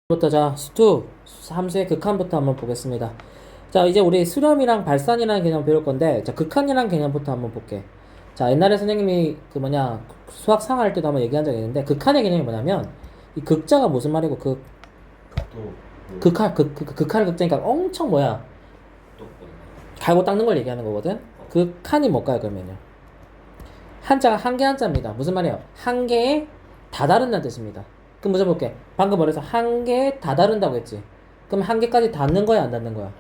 부터 자, 수투, 함수의 극한부터 한번 보겠습니다. 자, 이제 우리 수렴이랑 발산이라는 개념 배울 건데, 자, 극한이라는 개념부터 한번 볼게. 자, 옛날에 선생님이 수학 상할 때도 한번 얘기한 적이 있는데, 극한의 개념이 뭐냐면, 이 극자가 무슨 말이고, 극한의 극자니까 엄청 갈고 닦는 걸 얘기하는 거거든? 극한이 뭘까요, 그러면요? 한자가 한 개 한자입니다. 무슨 말이에요? 한 개에 다다른다는 뜻입니다. 그럼 먼저 볼게. 방금 말해서 한 개에 다다른다고 했지. 그럼 한 개까지 닿는 거야, 안 닿는 거야?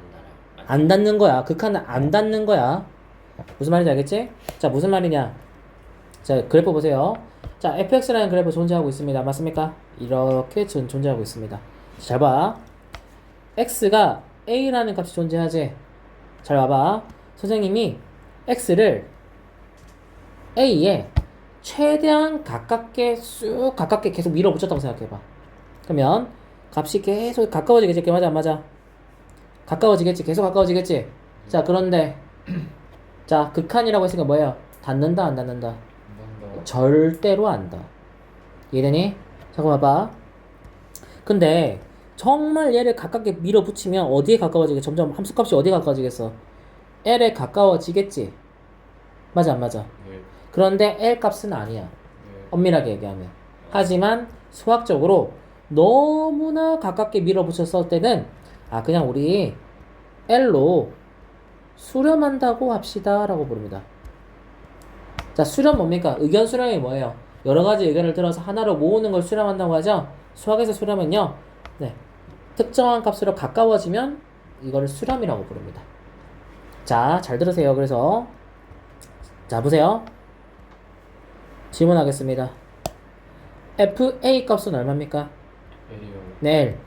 안 닿는 거야. 극한은 안 닿는 거야. 무슨 말인지 알겠지? 자, 무슨 말이냐? 자, 그래프 보세요. 자, fx라는 그래프 존재하고 있습니다. 맞습니까? 이렇게 존재하고 있습니다. 잘 봐. x가 a라는 값이 존재하지. 잘 봐봐. 선생님이 x를 a에 최대한 가깝게 계속 밀어붙였다고 생각해봐. 그러면 값이 계속 가까워지겠지? 맞아 안 맞아? 가까워지겠지? 계속 가까워지겠지? 자, 그런데 자, 극한이라고 했으니까 뭐예요? 닿는다 안 닿는다? 절대로 안 닿아. 이해되니? 잠깐 봐봐. 근데 정말 얘를 가깝게 밀어붙이면 어디에 가까워지게? 점점 함수값이 어디에 가까워지겠어? L에 가까워지겠지? 맞아 안 맞아? 네. 그런데 L 값은 아니야. 엄밀하게 얘기하면. 하지만 수학적으로 너무나 가깝게 밀어붙였을 때는 그냥 우리 L로 수렴한다고 합시다 라고 부릅니다. 자, 수렴 뭡니까? 의견 수렴이 뭐예요? 여러 가지 의견을 들어서 하나로 모으는 걸 수렴한다고 하죠. 수학에서 수렴은요, 특정한 값으로 가까워지면 이거를 수렴이라고 부릅니다. 자, 잘 들으세요. 그래서 자, 보세요. 질문하겠습니다. FA 값은 얼마입니까? L이요. 네, L.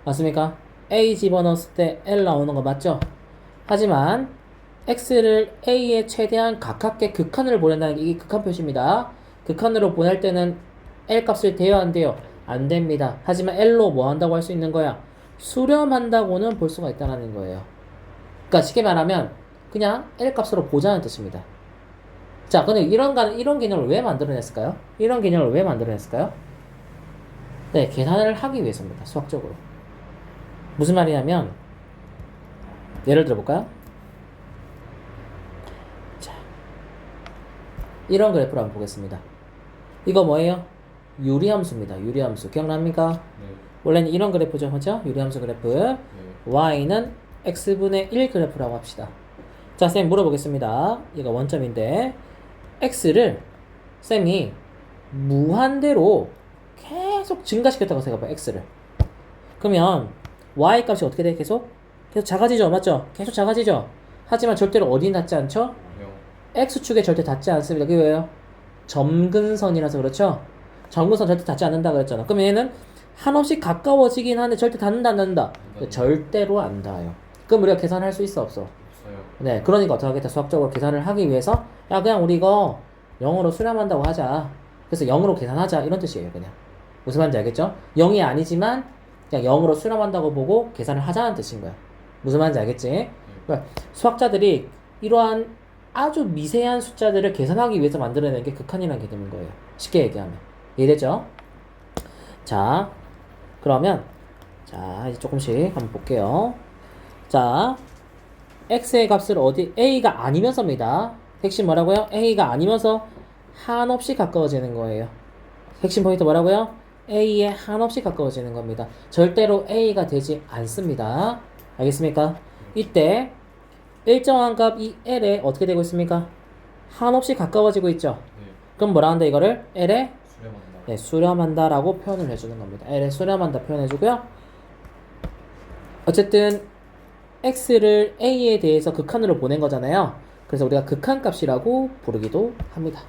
맞습니까? A 집어넣었을 때 L 나오는 거 맞죠? 하지만 X를 A에 최대한 가깝게 극한으로 보낸다는 게 이게 극한 표시입니다. 극한으로 보낼 때는 L 값을 대요, 안 돼요? 안 됩니다. 하지만 L로 뭐 한다고 할 수 있는 거야? 수렴한다고는 볼 수가 있다는 거예요. 그러니까 쉽게 말하면 그냥 L 값으로 보자는 뜻입니다. 자, 근데 이런 개념을 왜 만들어냈을까요? 이런 개념을 왜 만들어냈을까요? 네, 계산을 하기 위해서입니다. 수학적으로. 무슨 말이냐면, 예를 들어볼까요? 자, 이런 그래프를 한번 보겠습니다. 이거 뭐예요? 유리함수입니다. 유리함수. 기억납니까? 네. 원래는 이런 그래프죠. 그죠? 유리함수 그래프. 네. y는 x분의 1 그래프라고 합시다. 자, 쌤 물어보겠습니다. 이거 원점인데, x를 쌤이 무한대로 계속 증가시켰다고 생각해봐. x를. 그러면 y 값이 어떻게 돼? 계속 작아지죠, 맞죠? 계속 작아지죠. 하지만 절대로 어디 닿지 않죠? x축에 절대 닿지 않습니다. 그게 왜요? 점근선이라서 그렇죠. 점근선 절대 닿지 않는다 그랬잖아. 그럼 얘는 한없이 가까워지긴 하는데 절대 닿는다 안 닿는다? 절대로 안 닿아요. 그럼 우리가 계산할 수 있어 없어? 없어요. 네, 그러니까 어떻게 하겠다. 수학적으로 계산을 하기 위해서 그냥 우리 이거 0으로 수렴한다고 하자. 그래서 0으로 계산하자 이런 뜻이에요. 그냥 무슨 말인지 알겠죠? 0이 아니지만 그냥 0으로 수렴한다고 보고 계산을 하자는 뜻인 거야. 무슨 말인지 알겠지? 그러니까 수학자들이 이러한 아주 미세한 숫자들을 계산하기 위해서 만들어낸 게 극한이라는 개념인 거예요. 쉽게 얘기하면. 이해되죠? 자, 그러면 자, 이제 조금씩 한번 볼게요. 자, x의 값을 a가 아니면서입니다. 핵심 뭐라고요? a가 아니면서 한없이 가까워지는 거예요. 핵심 포인트 뭐라고요? a에 한없이 가까워지는 겁니다. 절대로 a가 되지 않습니다. 알겠습니까? 이때 일정한 값 이 l에 어떻게 되고 있습니까? 한없이 가까워지고 있죠. 그럼 뭐라 한다 이거를? l에 수렴한다. 수렴한다 라고 표현을 해주는 겁니다. l에 수렴한다 표현해주고요. 어쨌든 x를 a에 대해서 극한으로 보낸 거잖아요. 그래서 우리가 극한값이라고 부르기도 합니다.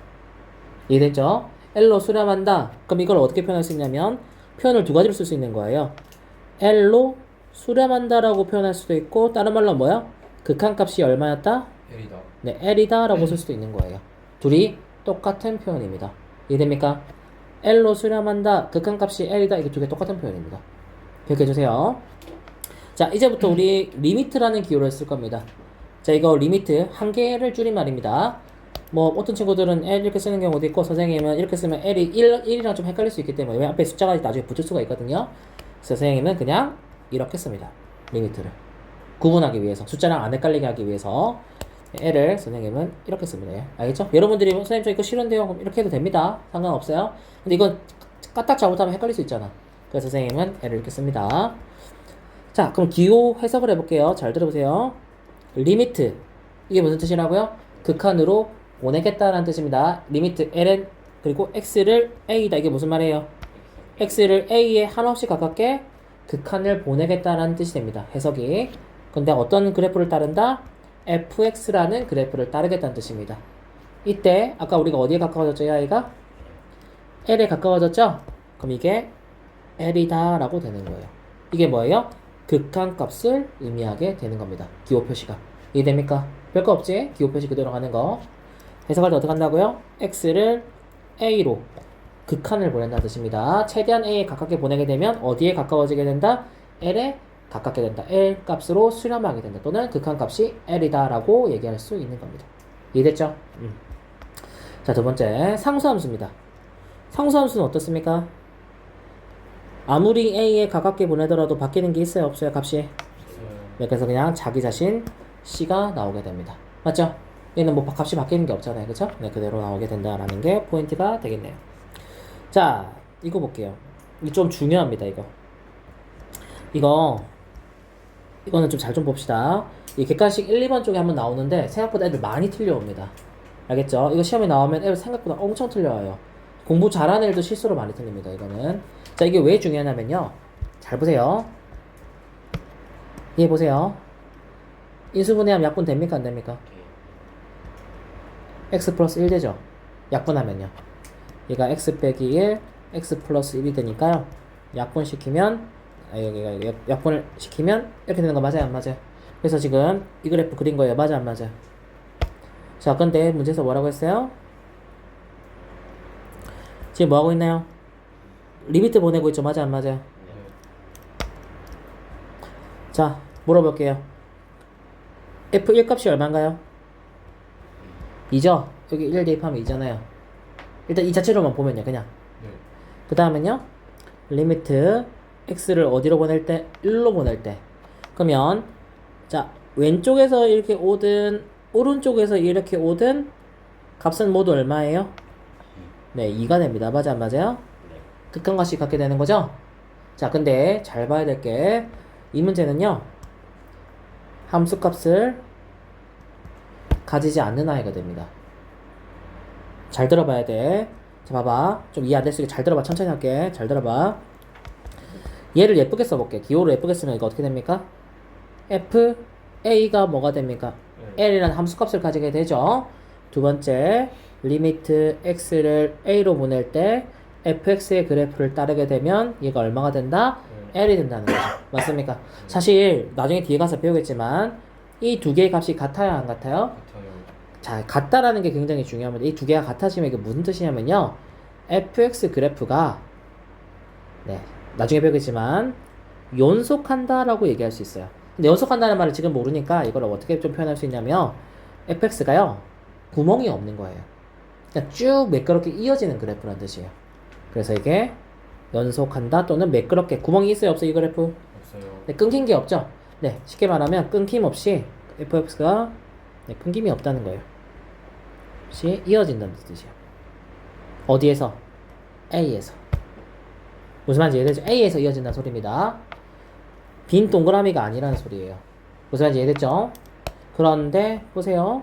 이해됐죠? L로 수렴한다. 그럼 이걸 어떻게 표현할 수 있냐면 표현을 두 가지로 쓸 수 있는 거예요. L로 수렴한다라고 표현할 수도 있고 다른 말로 뭐야? 극한값이 얼마였다? L이다. 네, L이다 라고 쓸 수도 있는 거예요. 둘이 똑같은 표현입니다. 이해됩니까? L로 수렴한다. 극한값이 L이다. 이게 두 개 똑같은 표현입니다. 기억해주세요. 자, 이제부터 우리 리미트라는 기호를 쓸 겁니다. 자, 이거 리미트 한 개를 줄임말입니다. 뭐 어떤 친구들은 L 이렇게 쓰는 경우도 있고 선생님은 이렇게 쓰면 L이 1이랑 좀 헷갈릴 수 있기 때문에 왜 앞에 숫자가 나중에 붙을 수가 있거든요. 그래서 선생님은 그냥 이렇게 씁니다. 리미트를 구분하기 위해서, 숫자랑 안 헷갈리게 하기 위해서 L을 선생님은 이렇게 씁니다. 예. 알겠죠? 여러분들이 선생님 저 이거 싫은데요, 그럼 이렇게 해도 됩니다. 상관없어요. 근데 이건 까딱 잘못하면 헷갈릴 수 있잖아. 그래서 선생님은 L을 이렇게 씁니다. 자, 그럼 기호 해석을 해볼게요. 잘 들어보세요. 리미트, 이게 무슨 뜻이라고요? 극한으로 보내겠다라는 뜻입니다. 리미트 ln 그리고 x를 a다. 이게 무슨 말이에요? x를 a에 한없이 가깝게 극한을 보내겠다라는 뜻이 됩니다. 해석이. 근데 어떤 그래프를 따른다? fx라는 그래프를 따르겠다는 뜻입니다. 이때 아까 우리가 어디에 가까워졌죠? 이 아이가? l에 가까워졌죠? 그럼 이게 l이다 라고 되는 거예요. 이게 뭐예요? 극한값을 의미하게 되는 겁니다. 기호 표시가. 이해됩니까? 별거 없지? 기호 표시 그대로 가는 거. 해석할 때 어떻게 한다고요? x를 a로 극한을 보낸다는 뜻입니다. 최대한 a에 가깝게 보내게 되면 어디에 가까워지게 된다? l에 가깝게 된다. l 값으로 수렴하게 된다. 또는 극한값이 l이다 라고 얘기할 수 있는 겁니다. 이해됐죠? 자, 두 번째 상수함수입니다. 상수함수는 어떻습니까? 아무리 a에 가깝게 보내더라도 바뀌는 게 있어요? 없어요? 값이? 네, 그래서 그냥 자기 자신 c가 나오게 됩니다. 맞죠? 얘는 뭐 값이 바뀌는 게 없잖아요. 그쵸? 네, 그대로 나오게 된다라는 게 포인트가 되겠네요. 자, 이거 볼게요. 이거 좀 중요합니다. 이거는 좀 잘 좀 봅시다. 이 객관식 1, 2번 쪽에 한번 나오는데 생각보다 애들 많이 틀려옵니다. 알겠죠? 이거 시험에 나오면 애들 생각보다 엄청 틀려와요. 공부 잘하는 애들도 실수로 많이 틀립니다. 이거는. 자, 이게 왜 중요하냐면요. 잘 보세요. 얘 보세요. 인수분해하면 약분 됩니까? 안 됩니까? x 플러스 1 되죠? 약분하면요. 얘가 x 빼기 1, x 플러스 1이 되니까요. 약분시키면, 여기가 약분을 시키면 이렇게 되는 거 맞아요? 안 맞아요? 그래서 지금 이 그래프 그린 거예요. 맞아? 안 맞아요? 자, 근데 문제에서 뭐라고 했어요? 지금 뭐 하고 있나요? 리미트 보내고 있죠? 맞아? 안 맞아요? 자, 물어볼게요. f1 값이 얼마인가요? 2죠? 여기 1 대입하면 2잖아요. 일단 이 자체로만 보면요, 그냥. 그 다음은요, 리미트 x를 어디로 보낼 때? 1로 보낼 때. 그러면, 자, 왼쪽에서 이렇게 오든, 오른쪽에서 이렇게 오든, 값은 모두 얼마예요? 네, 2가 됩니다. 맞아, 안 맞아요? 극한값이 갖게 되는 거죠? 자, 근데 잘 봐야 될 게, 이 문제는요, 함수값을 가지지 않는 아이가 됩니다. 잘 들어봐야 돼. 자, 봐봐. 좀 이해 안 될 수 있게 잘 들어봐. 천천히 할게. 잘 들어봐. 얘를 예쁘게 써볼게. 기호로 예쁘게 쓰면 이거 어떻게 됩니까? f, a가 뭐가 됩니까? l이라는 함수값을 가지게 되죠. 두 번째, 리미트 x를 a로 보낼 때 fx의 그래프를 따르게 되면 얘가 얼마가 된다? l이 된다는 거죠. 맞습니까? 사실 나중에 뒤에 가서 배우겠지만 이 두 개의 값이 같아요? 안 같아요? 자, 같다라는 게 굉장히 중요합니다. 이 두 개가 같아지면 이게 무슨 뜻이냐면요. fx 그래프가 네, 나중에 배우겠지만 연속한다라고 얘기할 수 있어요. 근데 연속한다는 말을 지금 모르니까 이걸 어떻게 좀 표현할 수 있냐면 fx가요. 구멍이 없는 거예요. 그냥 쭉 매끄럽게 이어지는 그래프라는 뜻이에요. 그래서 이게 연속한다 또는 매끄럽게 구멍이 있어요? 없어요? 이 그래프? 없어요. 네, 끊긴 게 없죠? 네, 쉽게 말하면 끊김없이 fx가 네, 끊김이 없다는 거예요. 없이 이어진다는 뜻이에요. 어디에서? A에서. 무슨 말인지 이해되죠? A에서 이어진다는 소리입니다. 빈 동그라미가 아니라는 소리예요. 무슨 말인지 이해됐죠? 그런데 보세요.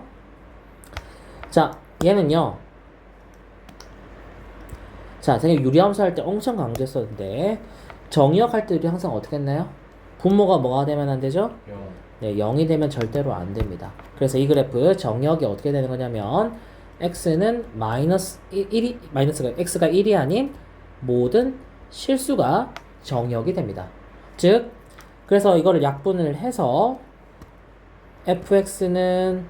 자, 얘는요. 자, 선생님 유리함수 할 때 엄청 강조했었는데 정의역 할 때 우리 항상 어떻게 했나요? 분모가 뭐가 되면 안 되죠? 0. 네, 0이 되면 절대로 안 됩니다. 그래서 이 그래프 정의역이 어떻게 되는 거냐면 x는 마이너스가 x가 1이 아닌 모든 실수가 정의역이 됩니다. 즉, 그래서 이거를 약분을 해서 fx는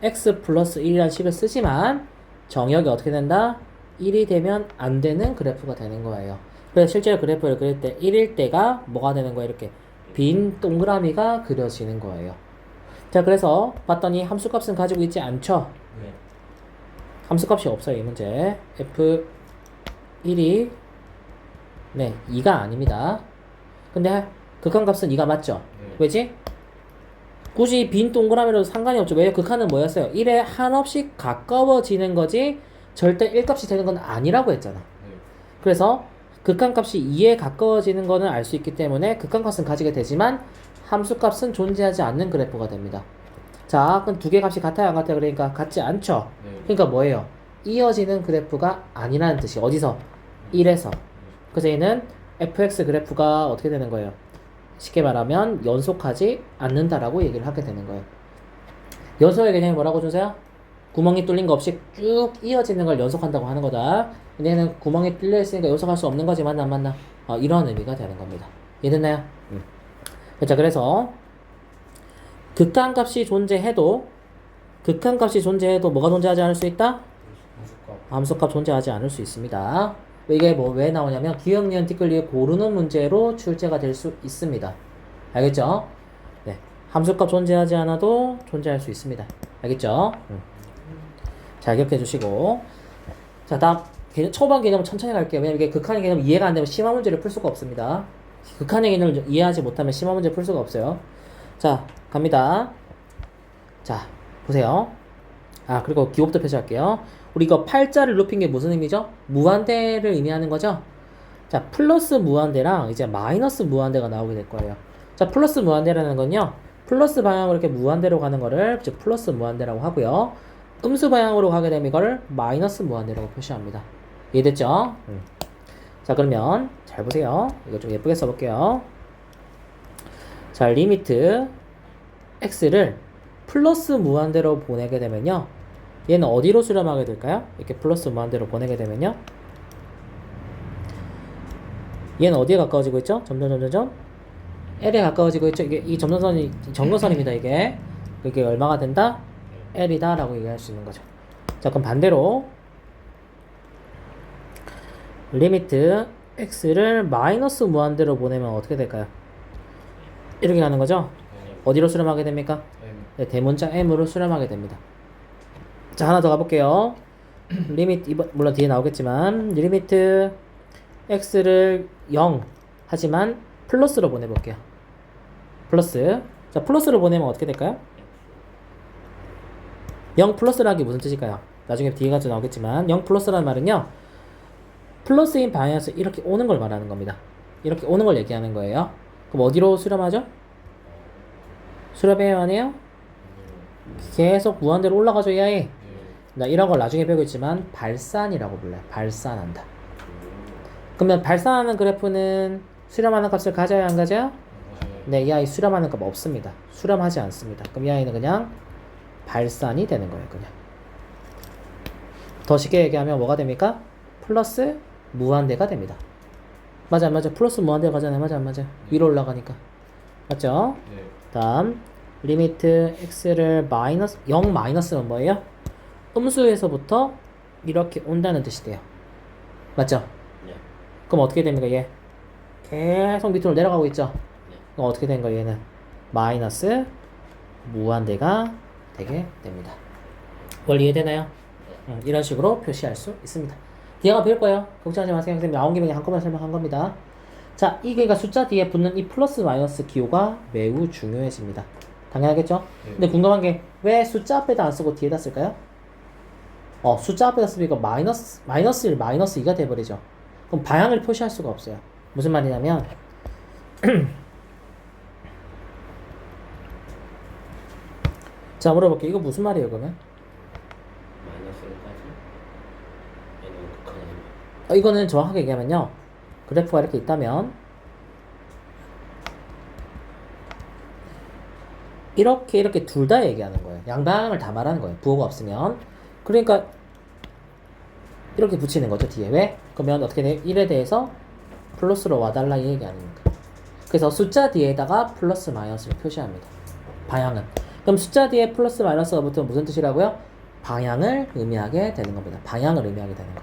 x 플러스 1이라는 식을 쓰지만 정의역이 어떻게 된다? 1이 되면 안 되는 그래프가 되는 거예요. 그래서 실제로 그래프를 그릴 때 1일 때가 뭐가 되는 거예요? 이렇게 빈 동그라미가 그려지는 거예요. 자, 그래서 봤더니 함수값은 가지고 있지 않죠? 네. 함수값이 없어요, 이 문제. f1이 네, 2가 아닙니다. 근데 극한값은 2가 맞죠? 네. 왜지? 굳이 빈 동그라미로도 상관이 없죠. 왜? 극한은 뭐였어요? 1에 한없이 가까워지는 거지 절대 1값이 되는 건 아니라고 했잖아. 네. 그래서 극한값이 2에 가까워지는 거는 알 수 있기 때문에 극한값은 가지게 되지만 함수값은 존재하지 않는 그래프가 됩니다. 자, 그럼 두 개 값이 같아요, 안 같아요? 그러니까 같지 않죠? 네. 그러니까 뭐예요? 이어지는 그래프가 아니라는 뜻이 어디서? 1에서. 그래서 얘는 fx 그래프가 어떻게 되는 거예요? 쉽게 말하면 연속하지 않는다라고 얘기를 하게 되는 거예요. 연속의 개념이 뭐라고 주세요? 구멍이 뚫린 거 없이 쭉 이어지는 걸 연속한다고 하는 거다. 근데 얘는 구멍이 뚫려 있으니까 연속할 수 없는 거지. 맞나 안 맞나? 이런 의미가 되는 겁니다. 이해됐나요? 자, 그래서 극한값이 존재해도 뭐가 존재하지 않을 수 있다? 함수값. 함수값 존재하지 않을 수 있습니다. 이게 뭐 왜 나오냐면 기억, 니은, 티끌리에 고르는 문제로 출제가 될 수 있습니다. 알겠죠? 네, 함수값 존재하지 않아도 존재할 수 있습니다. 알겠죠? 잘 기억해 주시고, 자, 다음 초반 개념은 천천히 갈게요. 왜냐면 이게 극한의 개념 이해가 안 되면 심화 문제를 풀 수가 없습니다. 극한의 개념을 이해하지 못하면 심화 문제 풀 수가 없어요. 자, 갑니다. 자, 보세요. 그리고 기호부터 표시할게요. 우리 이거 팔자를 높인 게 무슨 의미죠? 무한대를 의미하는 거죠? 자, 플러스 무한대랑 이제 마이너스 무한대가 나오게 될 거예요. 자, 플러스 무한대라는 건요, 플러스 방향으로 이렇게 무한대로 가는 거를 즉 플러스 무한대라고 하고요. 음수 방향으로 가게 되면 이걸 마이너스 무한대라고 표시합니다. 이해됐죠? 자, 그러면 잘 보세요. 이거 좀 예쁘게 써볼게요. 자, 리미트 x를 플러스 무한대로 보내게 되면요, 얘는 어디로 수렴하게 될까요? 이렇게 플러스 무한대로 보내게 되면요, 얘는 어디에 가까워지고 있죠? 점점 L에 가까워지고 있죠? 이게 이 점선선이 정거선입니다. 이게 얼마가 된다? L이다 라고 얘기할 수 있는 거죠. 자, 그럼 반대로 리미트 x를 마이너스 무한대로 보내면 어떻게 될까요? 이렇게 가는 거죠? 어디로 수렴하게 됩니까? 네, 대문자 m으로 수렴하게 됩니다. 자, 하나 더 가볼게요. 리미트, 물론 뒤에 나오겠지만 리미트 x를 0 하지만 플러스로 보내볼게요. 플러스. 자, 플러스로 보내면 어떻게 될까요? 0 플러스라는 게 무슨 뜻일까요? 나중에 뒤에 가서 나오겠지만 0 플러스라는 말은요, 플러스인 방향에서 이렇게 오는 걸 말하는 겁니다. 이렇게 오는 걸 얘기하는 거예요. 그럼 어디로 수렴하죠? 수렴해야 하네요? 계속 무한대로 올라가죠, 이 아이. 나 이런 걸 나중에 배우겠지만 발산이라고 불러요. 발산한다. 그러면 발산하는 그래프는 수렴하는 값을 가져야 안 가져요? 네, 이 아이 수렴하는 값 없습니다. 수렴하지 않습니다. 그럼 이 아이는 그냥 발산이 되는 거예요. 그냥 더 쉽게 얘기하면 뭐가 됩니까? 플러스 무한대가 됩니다. 맞아 안 맞아? 플러스 무한대가 가잖아요. 맞아 안 맞아? 위로 올라가니까. 맞죠? 네. 다음 리미트 x를 마이너스 0 마이너스는 뭐예요? 음수에서부터 이렇게 온다는 뜻이 돼요. 맞죠? 네. 그럼 어떻게 됩니까? 얘 계속 밑으로 내려가고 있죠? 네. 그럼 어떻게 된 거예요? 얘는 마이너스 무한대가 되게 됩니다. 원리 이해되나요? 이런 식으로 표시할 수 있습니다. 뒤에가 배울 거예요. 걱정하지 마세요. 선생님 나온 김에 한꺼번에 설명한 겁니다. 자, 그러니까 숫자 뒤에 붙는 이 플러스 마이너스 기호가 매우 중요해집니다. 당연하겠죠? 네. 근데 궁금한 게 왜 숫자 앞에다 안 쓰고 뒤에다 쓸까요? 숫자 앞에다 쓰니까 마이너스 1, 마이너스 2가 돼버리죠. 그럼 방향을 표시할 수가 없어요. 무슨 말이냐면 자, 물어볼게요. 이거 무슨 말이에요, 그러면? 마이너스까지 얘는 극한의 이거는 정확하게 얘기하면요, 그래프가 이렇게 있다면 이렇게 둘 다 얘기하는 거예요. 양방향을 다 말하는 거예요. 부호가 없으면. 그러니까 이렇게 붙이는 거죠, 뒤에. 왜? 그러면 어떻게 돼? 1에 대해서 플러스로 와달라 이 얘기 아닙니까? 그래서 숫자 뒤에다가 플러스 마이너스를 표시합니다. 방향은. 그럼 숫자 뒤에 플러스 마이너스가 붙으면 무슨 뜻이라고요? 방향을 의미하게 되는 겁니다. 방향을 의미하게 되는 거.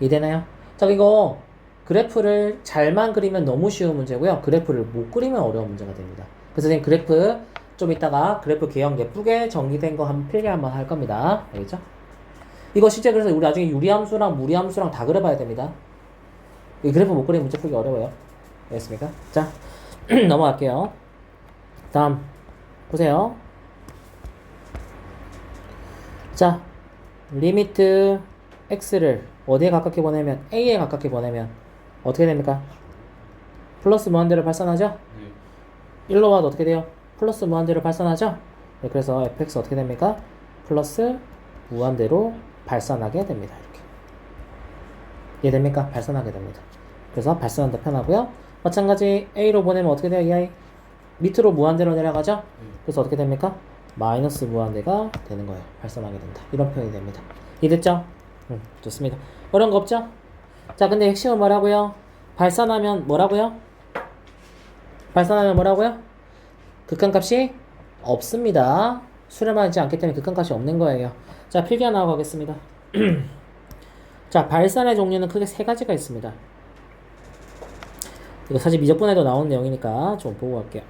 이해되나요? 자, 이거 그래프를 잘만 그리면 너무 쉬운 문제고요. 그래프를 못 그리면 어려운 문제가 됩니다. 그래서 선생님 그래프 좀 이따가 그래프 개형 예쁘게 정리된 거 한번 필기 한번 할 겁니다. 알겠죠? 이거 실제 그래서 우리 나중에 유리함수랑 무리함수랑 다 그려봐야 됩니다. 이 그래프 못 그리면 문제 풀기 어려워요. 알겠습니까? 자, 넘어갈게요. 다음 보세요. 자, 리미트 x를 어디에 가깝게 보내면 a에 가깝게 보내면 어떻게 됩니까? 플러스 무한대로 발산하죠? 네. 1로 와도 어떻게 돼요? 플러스 무한대로 발산하죠? 네, 그래서 fx 어떻게 됩니까? 플러스 무한대로 발산하게 됩니다. 이렇게 이해됩니까? 발산하게 됩니다. 그래서 발산한다 편하고요. 마찬가지 a로 보내면 어떻게 돼요? 이 아이 밑으로 무한대로 내려가죠? 그래서 어떻게 됩니까? 마이너스 무한대가 되는 거예요. 발산하게 된다. 이런 표현이 됩니다. 이해됐죠? 좋습니다. 어려운 거 없죠? 자, 근데 핵심은 뭐라고요? 발산하면 뭐라고요? 발산하면 뭐라고요? 극한값이 없습니다. 수렴하지 않기 때문에 극한값이 없는 거예요. 자, 필기 하나 하고 가겠습니다. 자, 발산의 종류는 크게 세 가지가 있습니다. 이거 사실 미적분에도 나온 내용이니까 좀 보고 갈게요.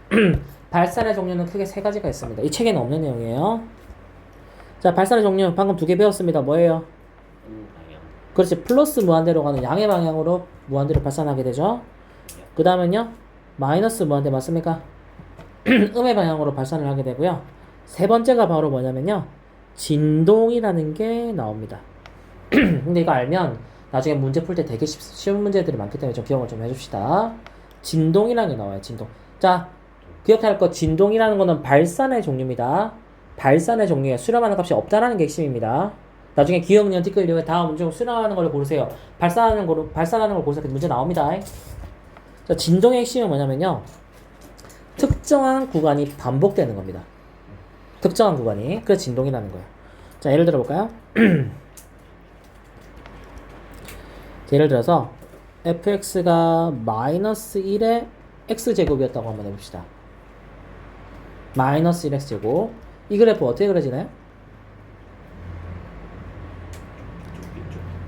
발산의 종류는 크게 세 가지가 있습니다. 이 책에는 없는 내용이에요. 자, 발산의 종류 방금 2개 배웠습니다. 뭐예요? 방향. 그렇지. 플러스 무한대로 가는 양의 방향으로 무한대로 발산하게 되죠. 그 다음은요. 마이너스 무한대 맞습니까? 음의 방향으로 발산을 하게 되고요. 세 번째가 바로 뭐냐면요. 진동이라는 게 나옵니다. 근데 이거 알면 나중에 문제 풀 때 되게 쉬운 문제들이 많기 때문에 좀 기억을 좀 해줍시다. 진동이라는 게 나와요. 진동. 자, 기억해야 할 거 진동이라는 거는 발산의 종류입니다. 발산의 종류에 수렴하는 값이 없다라는 게 핵심입니다. 나중에 기억력 티끌 이후에 다음 문제 수렴하는 걸 고르세요. 발산하는 걸 고르세요. 문제 나옵니다. 자, 진동의 핵심은 뭐냐면요. 특정한 구간이 반복되는 겁니다. 특정한 구간이. 그래서 진동이라는 거예요. 자, 예를 들어 볼까요? 예를 들어서 fx가 마이너스 1의 x제곱이었다고 한번 해봅시다. 마이너스 1x제곱. 이 그래프 어떻게 그려지나요?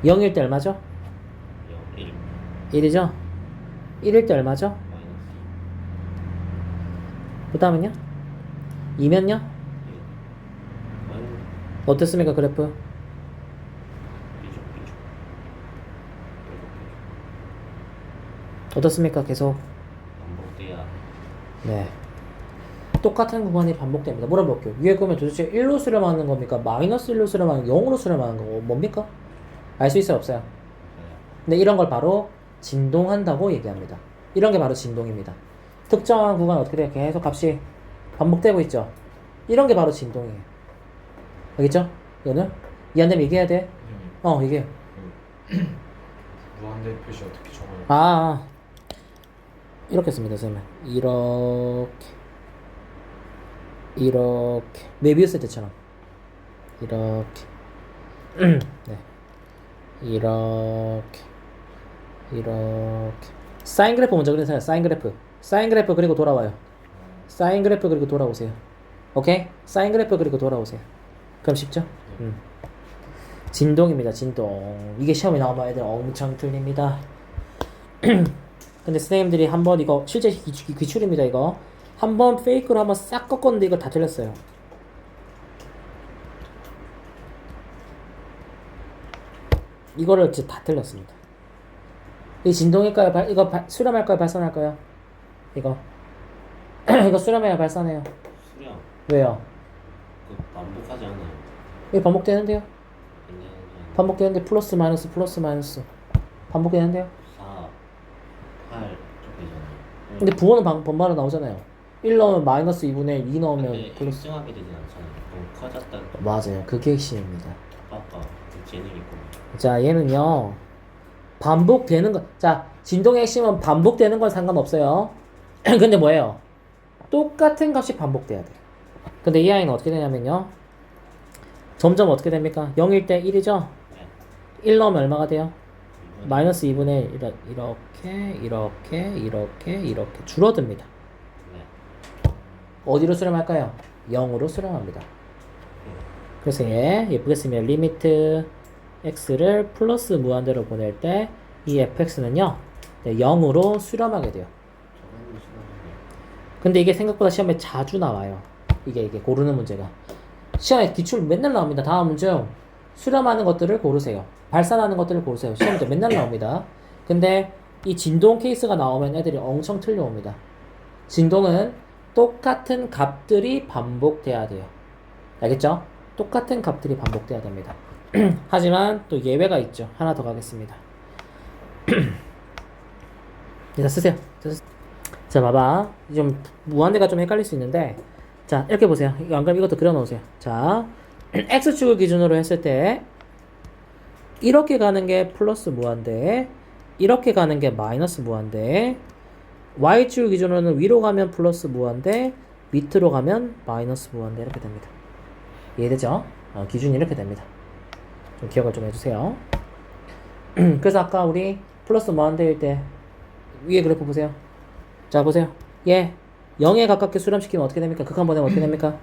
0일 때 얼마죠? 1. 1이죠? 1일 때 얼마죠? 마이너스 그 다음은요? 2면요? 1. 마이너스 어떻습니까 그래프? 삐죽. 어떻습니까 계속? 반복돼야. 네. 똑같은 구간이 반복됩니다. 물어볼게요. 위에 거면 도대체 1로 수렴하는 겁니까? 마이너스 1로 수렴하는 거, 0으로 수렴하는 거 뭡니까? 알 수 있어요 없어요? 근데 이런 걸 바로 진동한다고 얘기합니다. 이런 게 바로 진동입니다. 특정한 구간 어떻게 돼요? 계속 값이 반복되고 있죠. 이런 게 바로 진동이에요. 알겠죠? 이거는 이해 안 되면 얘기해야 돼. 얘기해. 무한대 표시 어떻게 적어요? 이렇게 씁니다, 선생님. 이렇게 메비우스 때처럼 이렇게 네. 이렇게 사인 그래프 먼저 그리세요. 사인 그래프 그리고 돌아와요. 사인 그래프 그리고 돌아오세요. 오케이? 사인 그래프 그리고 돌아오세요. 그럼 쉽죠? 진동입니다. 진동. 이게 시험에 나오면 애들 엄청 틀립니다. 근데 선생님들이 한번 이거 실제 기출입니다. 이거 한번 페이크로 한번 싹 꺾었는데 이거 다 틀렸어요. 이거를 진짜 다 틀렸습니다. 이 진동일까요? 수렴할까요? 발산할까요? 이거 이거 수렴해요? 발산해요? 수량. 왜요? 그 반복하지 않아요. 이거 반복되는데요? 그냥 반복되는데 플러스 마이너스 반복되는데요? 4, 8 쪽이잖아요. 근데 부호는 번말로 나오잖아요. 1 넣으면 마이너스 2분의 2 넣으면 근데 플러스. 일정하게 되진 않잖아요. 너무 커졌다. 맞아요. 그게 핵심입니다. 아까 그 재능이 있고. 자, 얘는요. 반복되는 거. 자, 진동의 핵심은 반복되는 건 상관없어요. 근데 뭐예요? 똑같은 값이 반복돼야 돼. 근데 이 아이는 어떻게 되냐면요. 점점 어떻게 됩니까? 0일 때 1이죠? 네. 1 넣으면 얼마가 돼요? 이번에 마이너스 2분의 1, 이렇게 줄어듭니다. 네. 어디로 수렴할까요? 0으로 수렴합니다. 그래서 예쁘게 쓰면 리미트 x를 플러스 무한대로 보낼 때 이 fx는요 0으로 수렴하게 돼요. 저거는 수량이에요. 근데 이게 생각보다 시험에 자주 나와요. 이게 고르는 문제가 시험에 기출 맨날 나옵니다. 다음 문제 수렴하는 것들을 고르세요. 발산하는 것들을 고르세요. 시험에 맨날 나옵니다. 근데 이 진동 케이스가 나오면 애들이 엄청 틀려옵니다. 진동은 똑같은 값들이 반복돼야 돼요. 알겠죠? 똑같은 값들이 반복돼야 됩니다. 하지만 또 예외가 있죠. 하나 더 가겠습니다. 일단 쓰세요. 자, 봐봐. 좀 무한대가 좀 헷갈릴 수 있는데, 자, 이렇게 보세요. 안 그러면 이것도 그려놓으세요. 자, x축을 기준으로 했을 때 이렇게 가는 게 플러스 무한대, 이렇게 가는 게 마이너스 무한대, y축을 기준으로는 위로 가면 플러스 무한대, 밑으로 가면 마이너스 무한대 이렇게 됩니다. 이해되죠? 기준이 이렇게 됩니다. 좀 기억을 좀 해주세요. 그래서 아까 우리 플러스 무한대일 때 위에 그래프 보세요. 자, 보세요. 얘 0에 가깝게 수렴시키면 어떻게 됩니까? 극한 보내면 어떻게 됩니까?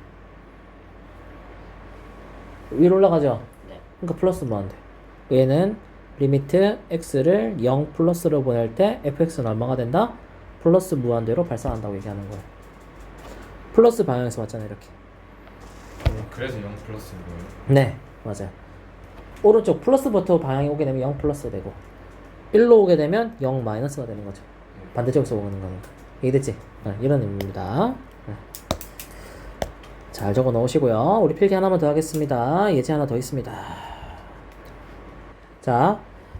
위로 올라가죠? 네. 그러니까 플러스 무한대. 얘는 리미트 x를 0 플러스로 보낼 때 fx는 얼마가 된다? 플러스 무한대로 발산한다고 얘기하는 거예요. 플러스 방향에서 왔잖아요, 이렇게. 그래서 0 플러스인 거예요? 네, 맞아요. 오른쪽 플러스부터 방향이 오게 되면 0 플러스 되고 1로 오게 되면 0 마이너스가 되는 거죠. 반대쪽에서 오는 거니까. 이해됐지? 네, 이런 의미입니다. 네. 잘 적어 놓으시고요. 우리 필기 하나만 더 하겠습니다. 예제 하나 더 있습니다. 자,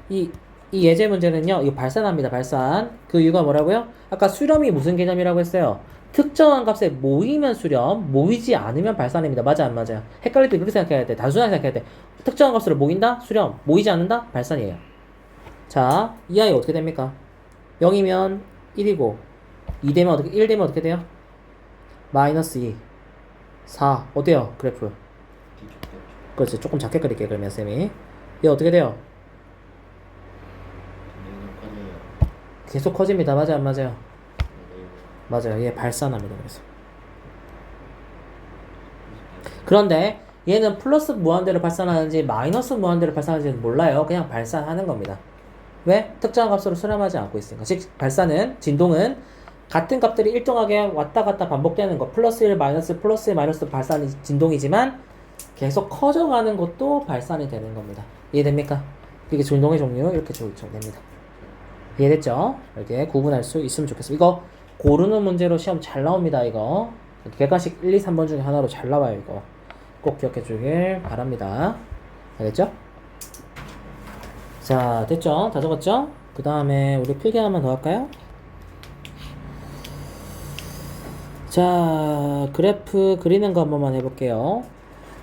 이 예제 문제는요, 이거 발산합니다. 발산. 그 이유가 뭐라고요? 아까 수렴이 무슨 개념이라고 했어요? 특정한 값에 모이면 수렴, 모이지 않으면 발산입니다. 맞아, 안 맞아요? 헷갈릴 때 그렇게 생각해야 돼. 단순하게 생각해야 돼. 특정한 값으로 모인다? 수렴. 모이지 않는다? 발산이에요. 자, 이 아이 어떻게 됩니까? 0이면 1이고, 1 되면 어떻게 돼요? 마이너스 2, 4. 어때요? 그래프. 그렇지. 조금 작게 그릴게요, 그러면 쌤이. 얘 어떻게 돼요? 계속 커집니다. 맞아, 안 맞아요? 맞아요. 얘 발산합니다. 그래서. 그런데 얘는 플러스 무한대로 발산하는지 마이너스 무한대로 발산하는지는 몰라요. 그냥 발산하는 겁니다. 왜? 특정한 값으로 수렴하지 않고 있으니까. 즉 발산은, 진동은 같은 값들이 일정하게 왔다 갔다 반복되는 거, 플러스 1 마이너스 플러스 1 마이너스 발산이 진동이지만 계속 커져가는 것도 발산이 되는 겁니다. 이해됩니까? 이게 진동의 종류 이렇게 됩니다. 이해됐죠? 이렇게 구분할 수 있으면 좋겠습니다. 이거 고르는 문제로 시험 잘 나옵니다. 이거 객관식 1, 2, 3번 중에 하나로 잘 나와요. 이거 꼭 기억해 주길 바랍니다. 알겠죠? 자, 됐죠? 다 적었죠? 그 다음에 우리 필기 하나만 더 할까요? 자, 그래프 그리는 거 한 번만 해볼게요.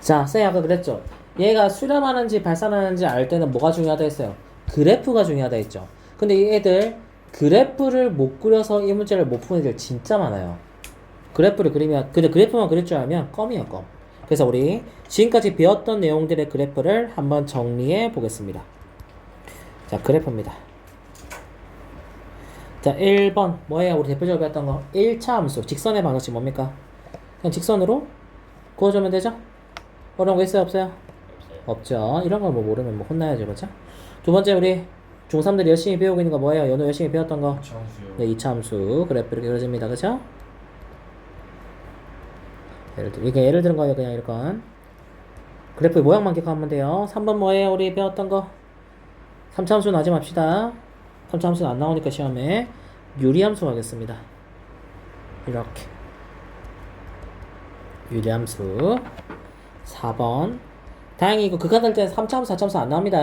자, 쌤이 아까 그랬죠? 얘가 수렴하는지 발산하는지 알 때는 뭐가 중요하다 했어요? 그래프가 중요하다 했죠? 근데 이 애들 그래프를 못 그려서 이 문제를 못 푸는 애들 진짜 많아요. 그래프를 그리면, 근데 그래프만 그릴 줄 알면 껌이에요, 껌. 그래서 우리 지금까지 배웠던 내용들의 그래프를 한번 정리해 보겠습니다. 자, 그래프입니다. 자, 1번 뭐예요? 우리 대표적으로 배웠던 거 1차 함수 직선의 방정식 뭡니까? 그냥 직선으로 그어주면 되죠? 어려운 거 있어요? 없어요? 없죠. 이런 거 뭐 모르면 뭐 혼나야죠, 그렇죠? 두 번째 우리 중3들이 열심히 배우고 있는 거 뭐예요? 연호 열심히 배웠던 거? 함수요. 네, 2차 함수 그래프 이렇게 그려집니다, 그렇죠? 예를 들은 거예요, 그냥 이건 그래프의 모양만 기억하면 돼요. 3번 뭐예요? 우리 배웠던 거 3차 함수는 하지 맙시다. 3차 함수는 안 나오니까 시험에 유리함수 하겠습니다. 이렇게 유리함수. 4번 다행히 이거 극한할 때 3차 함수 4차 함수 안 나옵니다.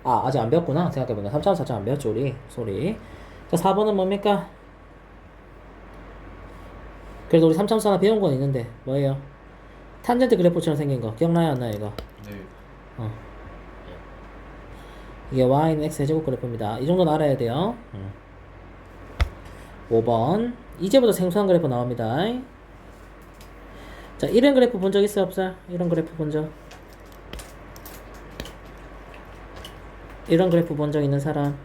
아직 안 배웠구나. 생각해보니까 3차 함수 4차 안 배웠죠 우리. 소리. 자, 4번은 뭡니까? 그래도 우리 3차 함수 하나 배운 건 있는데 뭐예요? 탄젠트 그래프처럼 생긴 거 기억나요 안 나요 이거? 네. 이게 y는 x 제곱 그래프입니다. 이 정도는 알아야 돼요. 5번 이제부터 생소한 그래프 나옵니다. 자, 이런 그래프 본 적 있어요 없어요? 이런 그래프 본 적? 이런 그래프 본 적 있는 사람?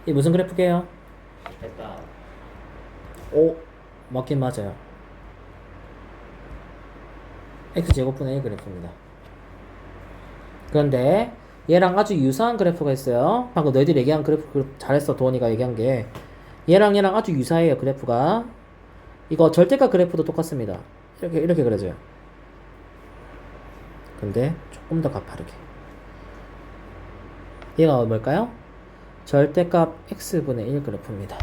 이 무슨 그래프게요? 됐다. 오, 맞긴 맞아요. x제곱분의 1 그래프입니다. 그런데 얘랑 아주 유사한 그래프가 있어요. 방금 너희들이 얘기한 그래프 잘했어. 도원이가 얘기한 게 얘랑 아주 유사해요. 그래프가 이거 절대값 그래프도 똑같습니다. 이렇게 그려져요. 근데 조금 더 가파르게. 얘가 뭘까요? 절대값 x분의 1 그래프입니다.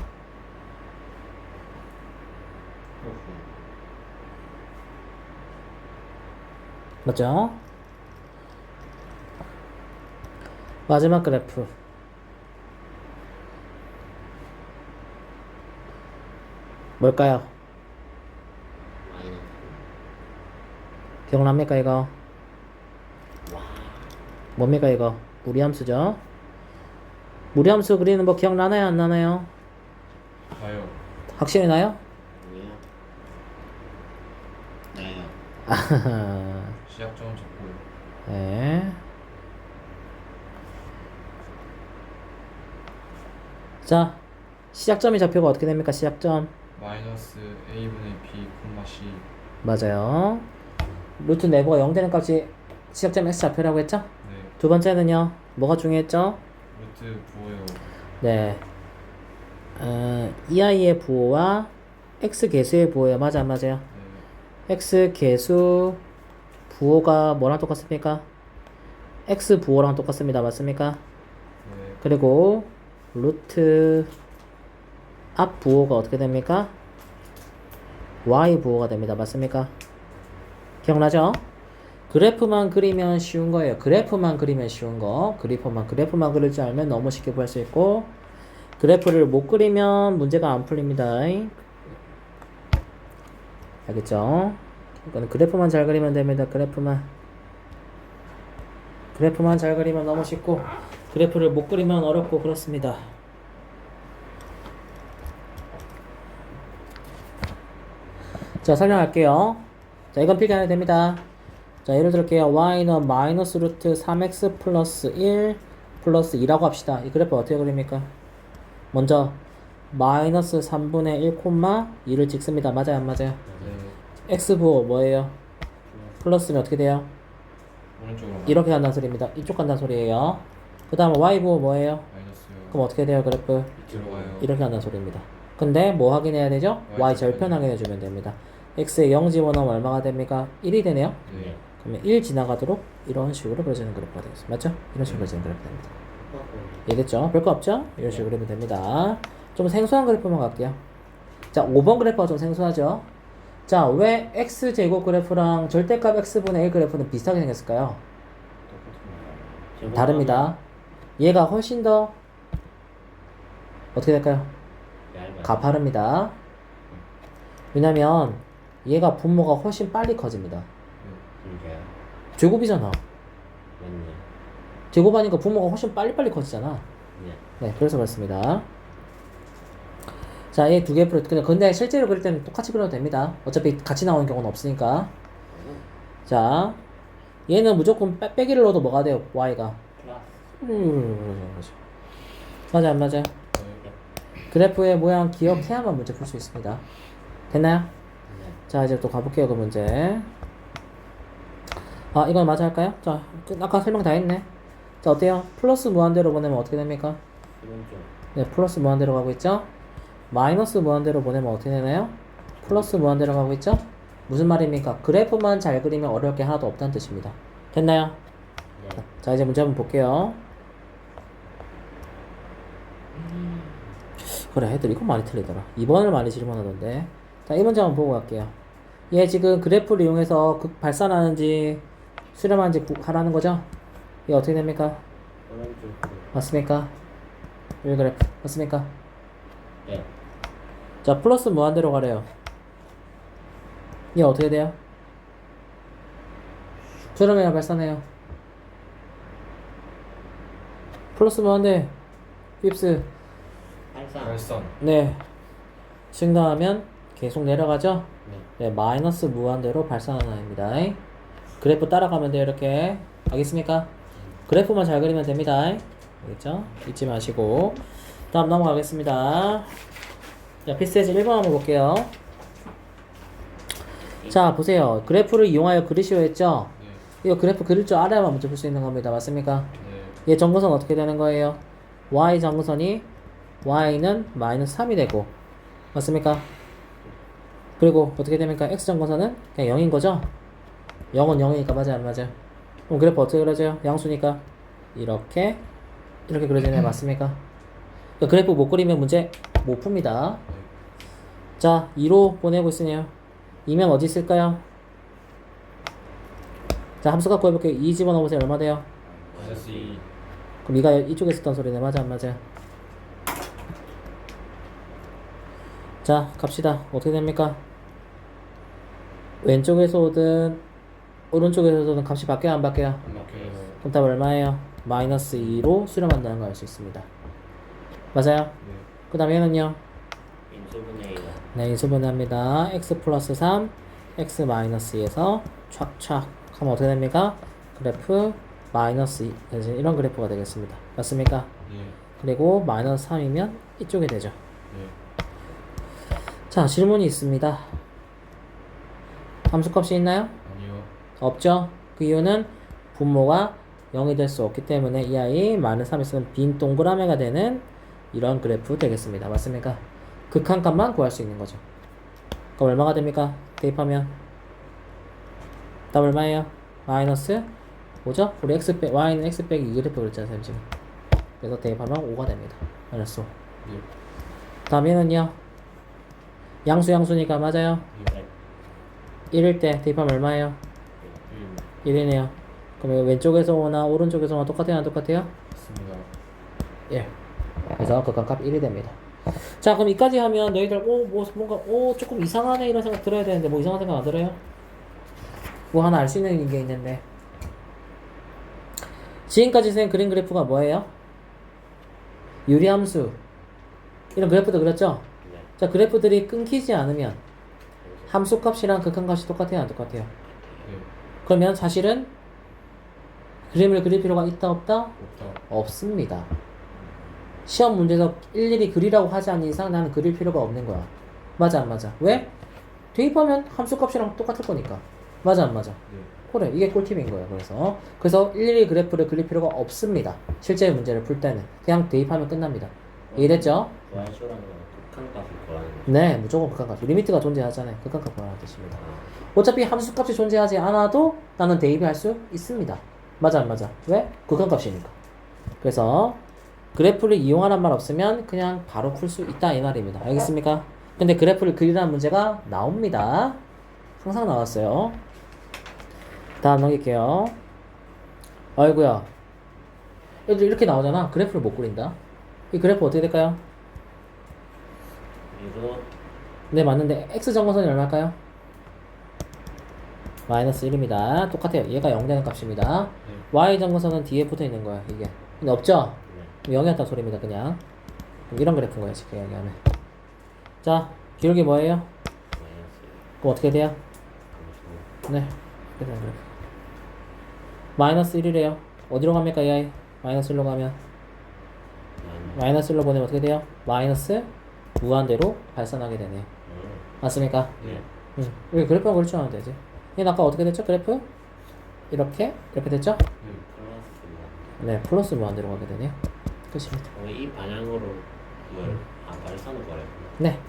맞죠? 마지막 그래프. 뭘까요? 마이너스. 기억납니까 이거? 와. 뭡니까 이거? 무리함수죠? 무리함수 그리는 거 기억나나요 안 나나요? 가요. 확실히 나요? 뭐야? 나요. 아하하. 시작점 잡고 네. 자, 시작점이 좌표가 어떻게 됩니까? 시작점. 마이너스 a분의 b, C. 맞아요. 루트 내부가 0 되는 값이 시작점 x 좌표라고 했죠? 네. 두 번째는요. 뭐가 중요했죠? 루트 부호요. 네. 이 아이의 부호와 x 개수의 부호예요. 맞아 안 맞아요? 네. x 개수 부호가 뭐랑 똑같습니까? x 부호랑 똑같습니다. 맞습니까? 네. 그리고 루트 앞 부호가 어떻게 됩니까? y 부호가 됩니다. 맞습니까? 기억나죠? 그래프만 그리면 쉬운 거예요. 그래프만 그리면 쉬운 거. 그래프만 그릴 줄 알면 너무 쉽게 구할 수 있고, 그래프를 못 그리면 문제가 안 풀립니다. 알겠죠? 이거는 그래프만 잘 그리면 됩니다. 그래프만 잘 그리면 너무 쉽고, 그래프를 못 그리면 어렵고 그렇습니다. 자, 설명할게요. 자, 이건 필기 안 해도 됩니다. 자, 예를 들게요. y는 마이너스 루트 3x 플러스 1 플러스 2라고 합시다. 이 그래프 어떻게 그립니까? 먼저 마이너스 3분의 1 콤마 2를 찍습니다. 맞아요 안 맞아요? 네. x 부호 뭐예요? 플러스는 어떻게 돼요? 오른쪽으로 이렇게 간다는 소리입니다. 이쪽 간다는 소리예요. 그 다음에 y 부호 뭐예요? 마이너스요. 그럼 어떻게 돼요 그래프? 밑으로 가요. 이렇게 간다는 소리입니다. 근데 뭐 확인해야 되죠? y 절편 확인해주면 됩니다. x에 0 집어넣으면 얼마가 됩니까? 1이 되네요. 네. 그러면 1 지나가도록 이런 식으로 그려지는 그래프가 되겠습니다. 맞죠? 이런 식으로 그려지는 그래프 됩니다. 이해됐죠? 별거 없죠? 이런 식으로 그리면 됩니다. 좀 생소한 그래프만 갈게요. 자, 5번 그래프가 좀 생소하죠? 자, 왜 x제곱 그래프랑 절대값 x분의 1 그래프는 비슷하게 생겼을까요? 다릅니다. 얘가 훨씬 더 어떻게 될까요? 가파릅니다. 왜냐면 얘가 분모가 훨씬 빨리 커집니다. 진짜요? 제곱이잖아. 맞네. 제곱하니까 분모가 훨씬 빨리빨리 커지잖아. 네. 네, 그래서 그렇습니다. 자, 얘 두 개 프로, 근데 실제로 그릴 때는 똑같이 그려도 됩니다. 어차피 같이 나오는 경우는 없으니까. 자, 얘는 무조건 빼기를 넣어도 뭐가 돼요? y가. 맞아, 안 맞아요? 그래프의 모양 기억해야만 문제 풀 수 있습니다. 됐나요? 네. 자, 이제 또 가볼게요, 그 문제. 아, 이건 맞아 할까요? 자, 아까 설명 다 했네. 자, 어때요? 플러스 무한대로 보내면 어떻게 됩니까? 오른쪽. 네, 플러스 무한대로 가고 있죠? 마이너스 무한대로 보내면 어떻게 되나요? 플러스 무한대로 가고 있죠? 무슨 말입니까? 그래프만 잘 그리면 어려울 게 하나도 없다는 뜻입니다. 됐나요? 네. 자, 이제 문제 한번 볼게요. 그래, 애들 이거 많이 틀리더라. 2번을 많이 질문하던데. 자, 이 문제 한번 보고 갈게요. 얘 지금 그래프를 이용해서 극 발산하는지 수렴하는지 하라는 거죠? 이게 어떻게 됩니까? 오른쪽. 맞습니까? 이 그래프 맞습니까? 네. 자, 플러스 무한대로 가래요. 얘 어떻게 돼요? 수렴해요, 발산해요? 플러스 무한대 휩스. 발산. 네. 증가하면 계속 내려가죠? 네. 네, 마이너스 무한대로 발산하는 아입니다. 그래프 따라가면 돼요, 이렇게. 알겠습니까? 그래프만 잘 그리면 됩니다. 알겠죠? 잊지 마시고. 다음 넘어가겠습니다. 자, 필수예제 1번 한번 볼게요. 자, 보세요. 그래프를 이용하여 그리시오 했죠? 네. 이거 그래프 그릴 줄 알아야만 문제 풀 수 있는 겁니다. 맞습니까? 네. 얘 정근선 어떻게 되는 거예요? y 정근선이 y는 마이너스 3이 되고, 맞습니까? 그리고 어떻게 됩니까? x 정근선은 그냥 0인 거죠? 0은 0이니까 맞아요 안 맞아요? 그럼 그래프 어떻게 그려져요? 양수니까 이렇게 그려지네요. 맞습니까? 그러니까 그래프 못 그리면 문제 못 풉니다. 자, 2로 보내고 있으네요. 2면 어디 있을까요? 자, 함수 갖고 해볼게요. 2 집어넣어보세요. 얼마 돼요? 마이너스 2. 그럼 2가 이쪽에 있었던 소리네. 맞아, 안 맞아요? 자, 갑시다. 어떻게 됩니까? 왼쪽에서 오든 오른쪽에서 오든 값이 바뀌어요, 안 바뀌어요? 안 막혀요. 그럼 답 얼마예요? 마이너스 2로 수렴한다는 걸 알 수 있습니다. 맞아요? 네. 그 다음에 얘는요? 인수분해 A가 네, 인수분해합니다. x 플러스 3, x 마이너스 2에서 촥촥 하면 어떻게 됩니까? 그래프 마이너스 2, 그래서 이런 그래프가 되겠습니다. 맞습니까? 네. 그리고 마이너스 3이면 이쪽이 되죠. 네. 자, 질문이 있습니다. 함수값이 있나요? 아니요. 없죠. 그 이유는 분모가 0이 될 수 없기 때문에 이 아이 마이너스 3이 있으면 빈 동그라미가 되는 이런 그래프 되겠습니다. 맞습니까? 극한값만 구할 수 있는 거죠. 그럼 얼마가 됩니까? 대입하면 답 얼마예요? 마이너스 뭐죠? 우리 y는 x 빼기 2 그래프 그랬잖아요, 쌤 지금. 그래서 대입하면 5가 됩니다. 마이너스 5. 네. 다음에는요. 양수니까 맞아요? 네. 1일 때 대입하면 얼마예요? 1이네요. 그럼 왼쪽에서 오나 오른쪽에서 오나 똑같아요, 안 똑같아요? 맞습니다. 1. 그래서 극한값 1이 됩니다. 자, 그럼 이까지 하면 너희들 뭔가 조금 이상하네 이런 생각 들어야 되는데 뭐 이상한 생각 안 들어요? 뭐 하나 알 수 있는 게 있는데 지금까지 선생님 그린 그래프가 뭐예요? 유리함수 이런 그래프도 그렸죠? 네. 자, 그래프들이 끊기지 않으면 함수값이랑 극한값이 똑같아요, 안 똑같아요? 네. 그러면 사실은 그림을 그릴 필요가 있다 없다? 없다. 없습니다. 시험 문제에서 일일이 그리라고 하지 않는 이상 나는 그릴 필요가 없는 거야. 맞아 안 맞아? 왜? 대입하면 함수값이랑 똑같을 거니까. 맞아 안 맞아? 네. 그래, 이게 꿀팁인 거예요. 그래서 일일이 그래프를 그릴 필요가 없습니다. 실제 문제를 풀 때는 그냥 대입하면 끝납니다. 이해됐죠? Y쇼라는 건 극한값을 구하는 거죠. 네, 무조건 극한값. 리미트가 존재하잖아요. 극한값 구하는 뜻입니다. 아, 어차피 함수값이 존재하지 않아도 나는 대입할 수 있습니다. 맞아 안 맞아? 왜? 극한값이니까. 그래서 그래프를 이용하란 말 없으면 그냥 바로 풀 수 있다 이 말입니다. 알겠습니까? 근데 그래프를 그리라는 문제가 나옵니다. 항상 나왔어요. 다음 넘길게요. 아이고야, 얘들 이렇게 나오잖아. 그래프를 못 그린다. 이 그래프 어떻게 될까요? 이거 네, 맞는데 x 정거선이 얼마일까요? 마이너스 1입니다. 똑같아요. 얘가 0 되는 값입니다. y 정거선은 뒤에 붙어 있는 거야, 이게. 근데 없죠? 네. 0이었다는 소리입니다, 그냥. 그럼 이런 그래프인 거예요, 지금 얘기하면. 자, 기울기 뭐예요? 마이너스 그럼 어떻게 돼요? 35. 네. 그래서 그래프. 마이너스 1이래요. 어디로 갑니까, 이 아이? 마이너스 1로 가면. 마이너스 1로 보내면 어떻게 돼요? 마이너스 무한대로 발산하게 되네요. 맞습니까? 네. 왜 그래프만 그릴 줄 알면 되지? 얘는 아까 어떻게 됐죠? 그래프? 이렇게 됐죠? 네. 플러스 네, 플러스 무한대로 가게 되네요. 끝입니다. 이 방향으로 뭘 발산을 거래요. 네.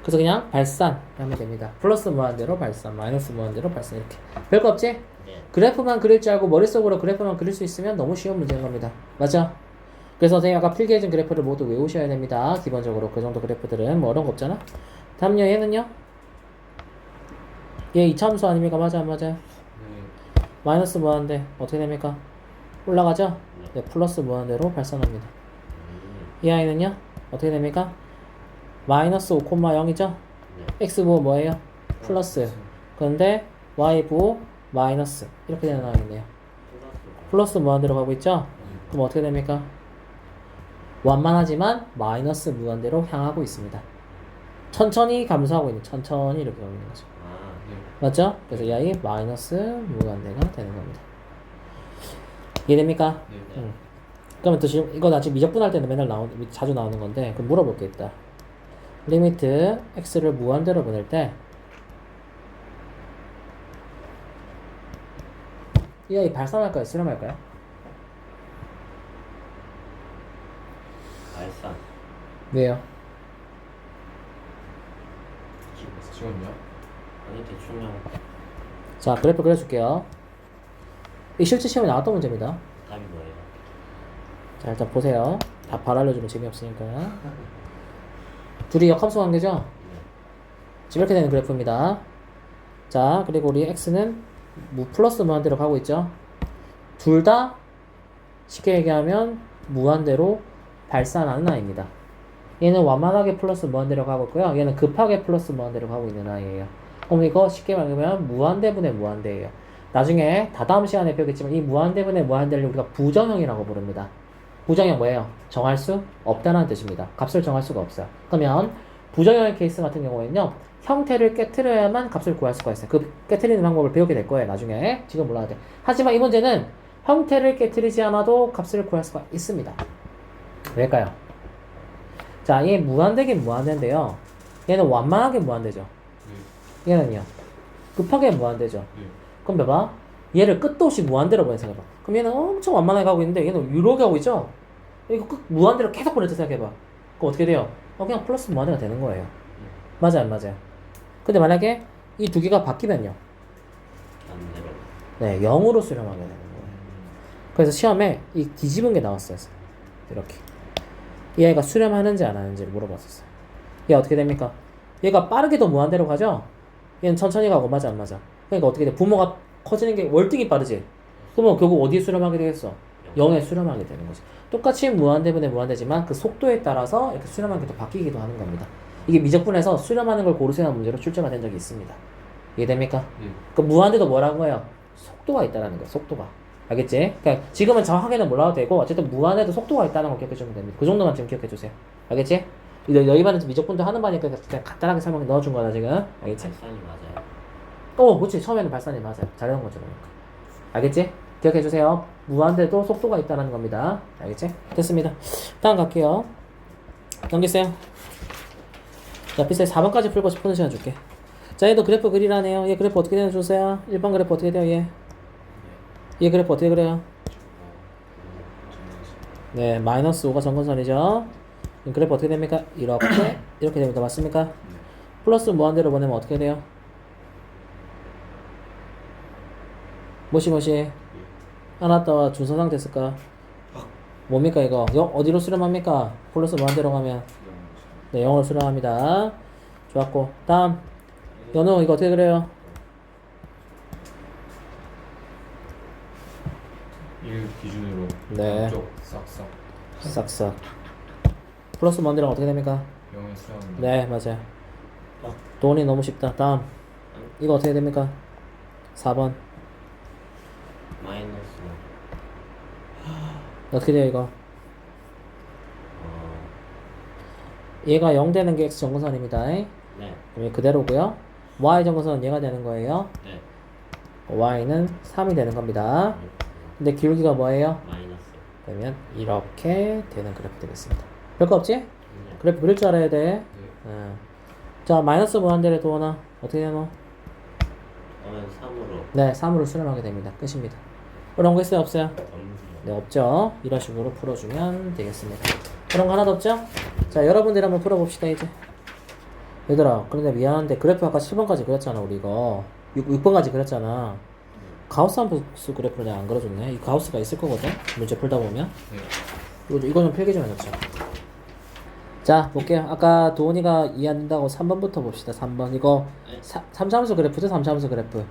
그래서 그냥 발산 하면 됩니다. 플러스 무한대로 발산, 마이너스 무한대로 발산 이렇게. 별거 없지? 네. 그래프만 그릴 줄 알고 머릿속으로 그래프만 그릴 수 있으면 너무 쉬운 문제인 겁니다. 맞죠? 그래서 선생님 아까 필기해준 그래프를 모두 외우셔야 됩니다. 기본적으로 그 정도 그래프들은 뭐 어려운 거 없잖아. 다음요, 얘는요? 얘 이차함수 아닙니까? 맞아 안 맞아요? 네. 마이너스 무한대 어떻게 됩니까? 올라가죠? 네, 플러스 무한대로 발산합니다. 이 아이는요? 어떻게 됩니까? 마이너스 5,0이죠? 네. x 부호 뭐예요? 플러스. 그런데 y 부호 마이너스. 이렇게 되는 아이네요. 플러스 무한대로 가고 있죠? 그럼 어떻게 됩니까? 완만하지만 마이너스 무한대로 향하고 있습니다. 천천히 감소하고 있는, 천천히 이렇게 가고 있는 거죠. 아, 네. 맞죠? 그래서 이 아이 마이너스 무한대가 되는 겁니다. 이해됩니까? 네. 그러면 또 지금 이거 나 지금 미적분할 때는 맨날 자주 나오는 건데 그럼 물어볼 게 있다. 리미트 x를 무한대로 보낼 때 이 아이 발산할까요? 수렴할까요? 발산. 왜요? 지금요? 아니 대충 자, 그래프 그려줄게요. 이 실제 시험에 나왔던 문제입니다. 답이 뭐예요? 자, 일단 보세요. 다 발 알려주면 재미없으니까. 둘이 역함수 관계죠? 네. 지금 이렇게 되는 그래프입니다. 자, 그리고 우리 x는 플러스 무한대로 가고 있죠. 둘 다 쉽게 얘기하면 무한대로 발산하는 아이입니다. 얘는 완만하게 플러스 무한대로 가고 있고요. 얘는 급하게 플러스 무한대로 가고 있는 아이예요. 그럼 이거 쉽게 말하면 무한대분의 무한대예요. 나중에 다다음 시간에 배우겠지만 이 무한대분의 무한대를 우리가 부정형이라고 부릅니다. 부정형 뭐예요? 정할 수 없다는 뜻입니다. 값을 정할 수가 없어요. 그러면 부정형의 케이스 같은 경우에는요. 형태를 깨트려야만 값을 구할 수가 있어요. 그 깨트리는 방법을 배우게 될 거예요. 나중에. 지금 몰라도 돼. 하지만 이 문제는 형태를 깨트리지 않아도 값을 구할 수가 있습니다. 왜일까요? 자, 얘 무한대긴 무한대인데요. 얘는 완만하게 무한대죠. 얘는요. 급하게 무한대죠. 그럼 봐봐. 얘를 끝도 없이 무한대로 보내 생각해봐. 그럼 얘는 엄청 완만하게 가고 있는데 얘는 유로게 하고 있죠? 이거 끝 무한대로 계속 보냈다 생각해봐. 그럼 어떻게 돼요? 그냥 플러스 무한대가 되는 거예요. 맞아요, 안 맞아요? 근데 만약에 이 두 개가 바뀌면요. 반대로. 네, 0으로 수렴하게 되는 거예요. 그래서 시험에 이 뒤집은 게 나왔어요. 이렇게. 얘가 수렴하는지 안 하는지를 물어봤었어요. 얘 어떻게 됩니까? 얘가 빠르게도 무한대로 가죠? 얘는 천천히 가고, 맞아, 안 맞아? 그러니까 어떻게 돼? 부모가 커지는 게 월등히 빠르지? 그러면 결국 어디에 수렴하게 되겠어? 0에 수렴하게 되는 거지. 똑같이 무한대분의 무한대지만 그 속도에 따라서 이렇게 수렴하는 게 또 바뀌기도 하는 겁니다. 이게 미적분에서 수렴하는 걸 고르세요 문제로 출제가 된 적이 있습니다. 이해됩니까? 그 무한대도 뭐라고 해요? 속도가 있다는 거예요. 속도가. 알겠지? 그러니까 지금은 정확하게는 몰라도 되고 어쨌든 무한대도 속도가 있다는 걸 기억해주면 됩니다. 그 정도만 지금 기억해주세요. 알겠지? 너희 반은 미적분도 하는 바니까 그냥 간단하게 설명해 넣어준 거다 지금. 알겠지? 발산이 맞아요. 그렇지. 처음에는 발산이 맞아요. 잘해온 거죠. 그러니까. 알겠지? 기억해주세요. 무한대도 속도가 있다는 겁니다. 알겠지? 됐습니다. 다음 갈게요. 넘기세요. 자, 비슷하게 4번까지 풀고 푸는 시간 줄게. 자, 얘도 그래프 그리라네요. 얘 그래프 어떻게 되나 주세요. 1번 그래프 어떻게 돼요, 얘? 얘 그래프 어떻게 그래요? 네, 마이너스 5가 정근선이죠. 그래프 어떻게 됩니까? 이렇게, 이렇게 됩니다. 맞습니까? 플러스 무한대로 보내면 어떻게 돼요? 뭐시 하나 떠 준선상 됐을까? 뭡니까 이거? 어디로 수렴합니까? 플러스 무한대로 가면 네, 0으로 수렴합니다. 좋았고 다음 연우 이거 어떻게 그래요? 1 기준으로 네. 쪽 싹싹 싹싹 플러스 무한대로 어떻게 됩니까? 0에 수렴합니다. 네, 맞아요. 돈이 너무 쉽다. 다음 이거 어떻게 됩니까? 4번 마이너스. 어떻게 돼요 이거? 얘가 0 되는 게 x 정근선입니다. 네. 그럼 그대로고요. y 정근선은 얘가 되는 거예요. 네. y는 3이 되는 겁니다. 근데 기울기가 뭐예요? 마이너스. 그러면 이렇게 되는 그래프 되겠습니다. 별거 없지? 네. 그래프 그릴 줄 알아야 돼. 자, 마이너스 무한대를 도원아 어떻게 되노? 그러면 3으로. 네, 3으로 수렴하게 됩니다. 끝입니다. 어려운 거 있어요? 없어요? 없는. 네, 없죠. 이런 식으로 풀어주면 되겠습니다. 그런 거 하나도 없죠? 자, 여러분들이 한번 풀어봅시다, 이제. 얘들아, 그런데 미안한데, 그래프 아까 7번까지 그렸잖아, 우리 이거. 6번까지 그렸잖아. 가우스 함수 그래프를 내가 안 그려줬네. 이 가우스가 있을 거거든? 문제 풀다 보면. 이거 좀 필기 좀 해놓자. 자, 볼게요. 아까 도훈이가 이해 안 된다고 3번부터 봅시다, 3번. 이거, 3차함수 그래프죠? 3차함수 그래프.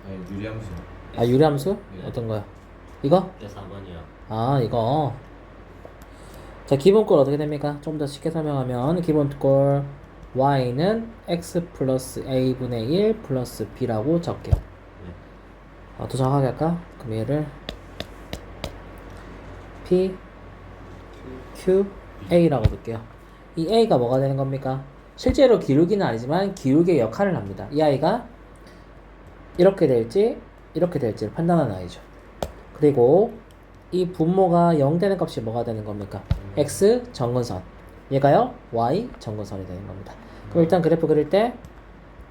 아니 유리함수. 아, 유리함수? 네. 어떤 거야? 이거? 네, 4번이요. 아, 이거. 자, 기본꼴 어떻게 됩니까? 좀 더 쉽게 설명하면 기본꼴 y는 x 플러스 a분의 1 플러스 b라고 적게요. 더 정확하게 할까? 그럼 얘를 p q a라고 볼게요. 이 a가 뭐가 되는 겁니까? 실제로 기울기는 아니지만 기울기의 역할을 합니다. 이 아이가 이렇게 될지 이렇게 될지를 판단하는 아이죠. 그리고 이 분모가 0 되는 값이 뭐가 되는 겁니까? x 정근선. 얘가요? y 정근선이 되는 겁니다. 그럼 일단 그래프 그릴 때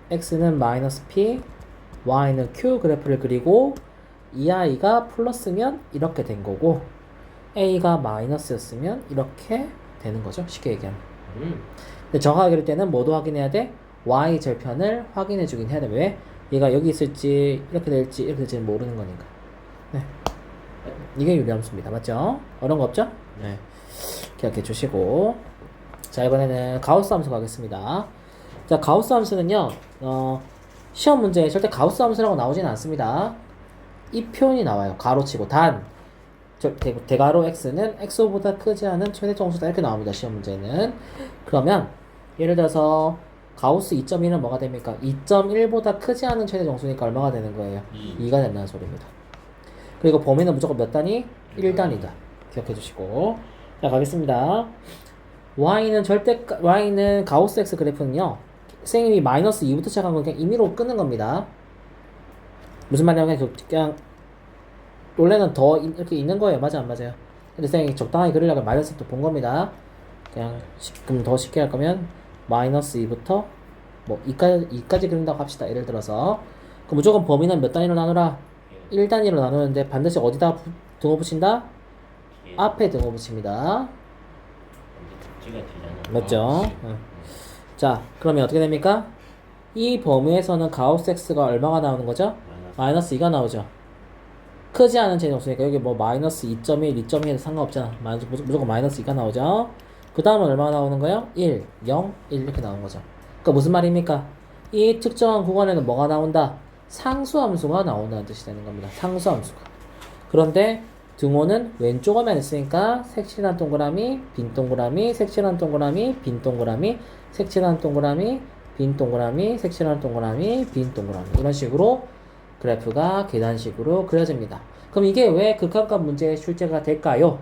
x는 마이너스 p, y는 q 그래프를 그리고 이 아이가 플러스면 이렇게 된 거고 a가 마이너스였으면 이렇게 되는 거죠. 쉽게 얘기하면. 근데 정확하게 그릴 때는 뭐도 확인해야 돼? y 절편을 확인해 주긴 해야 돼. 왜? 얘가 여기 있을지 이렇게 될지 이렇게 될지는 모르는 거니까. 네. 이게 유리함수입니다. 맞죠? 어려운 거 없죠? 네. 기억해 주시고. 자, 이번에는 가우스 함수 가겠습니다. 자, 가우스 함수는요, 시험 문제에 절대 가우스 함수라고 나오진 않습니다. 이 표현이 나와요. 가로치고 단 대가로 x는 x보다 크지 않은 최대 정수다 이렇게 나옵니다. 시험 문제는. 그러면 예를 들어서 가우스 2.1은 뭐가 됩니까? 2.1보다 크지 않은 최대 정수니까 얼마가 되는 거예요? 2가 된다는 소리입니다. 그리고 범위는 무조건 몇 단위? 1단위다. 기억해 주시고. 자, 가겠습니다. y는 가우스 x 그래프는요, 선생님이 마이너스 2부터 시작한 건 그냥 임의로 끊는 겁니다. 무슨 말이냐면 그냥 원래는 더 이렇게 있는 거예요. 맞아 안 맞아요? 근데 선생님이 적당하게 그리려고 마이너스부터 본 겁니다. 그냥 그럼 더 쉽게 할 거면 마이너스 2부터 뭐 2까지 그린다고 합시다. 예를 들어서 그럼 무조건 범위는 몇 단위로 나누라? 1단위로 나누는데 반드시 어디다 등호 붙인다? 앞에 등호 붙입니다. 쪽지가 되잖아. 맞죠? 그치. 응. 자, 그러면 어떻게 됩니까? 이 범위에서는 가우스 x가 얼마가 나오는 거죠? 마이너스 2가 나오죠. 크지 않은 최대정수니까 여기 뭐 마이너스 2.1, 2.1 상관없잖아. 무조건 마이너스 2가 나오죠. 그 다음은 얼마가 나오는 거예요? 1, 0, 1 이렇게 나오는 거죠. 그러니까 무슨 말입니까? 이 특정한 구간에는 뭐가 나온다? 상수함수가 나온다는 뜻이 되는 겁니다. 상수함수가. 그런데 등호는 왼쪽 화면에 있으니까 색칠한 동그라미, 빈 동그라미, 색칠한 동그라미, 빈 동그라미, 색칠한 동그라미, 빈 동그라미, 색칠한 동그라미, 빈 동그라미 이런 식으로 그래프가 계단식으로 그려집니다. 그럼 이게 왜 극한값 문제의 출제가 될까요?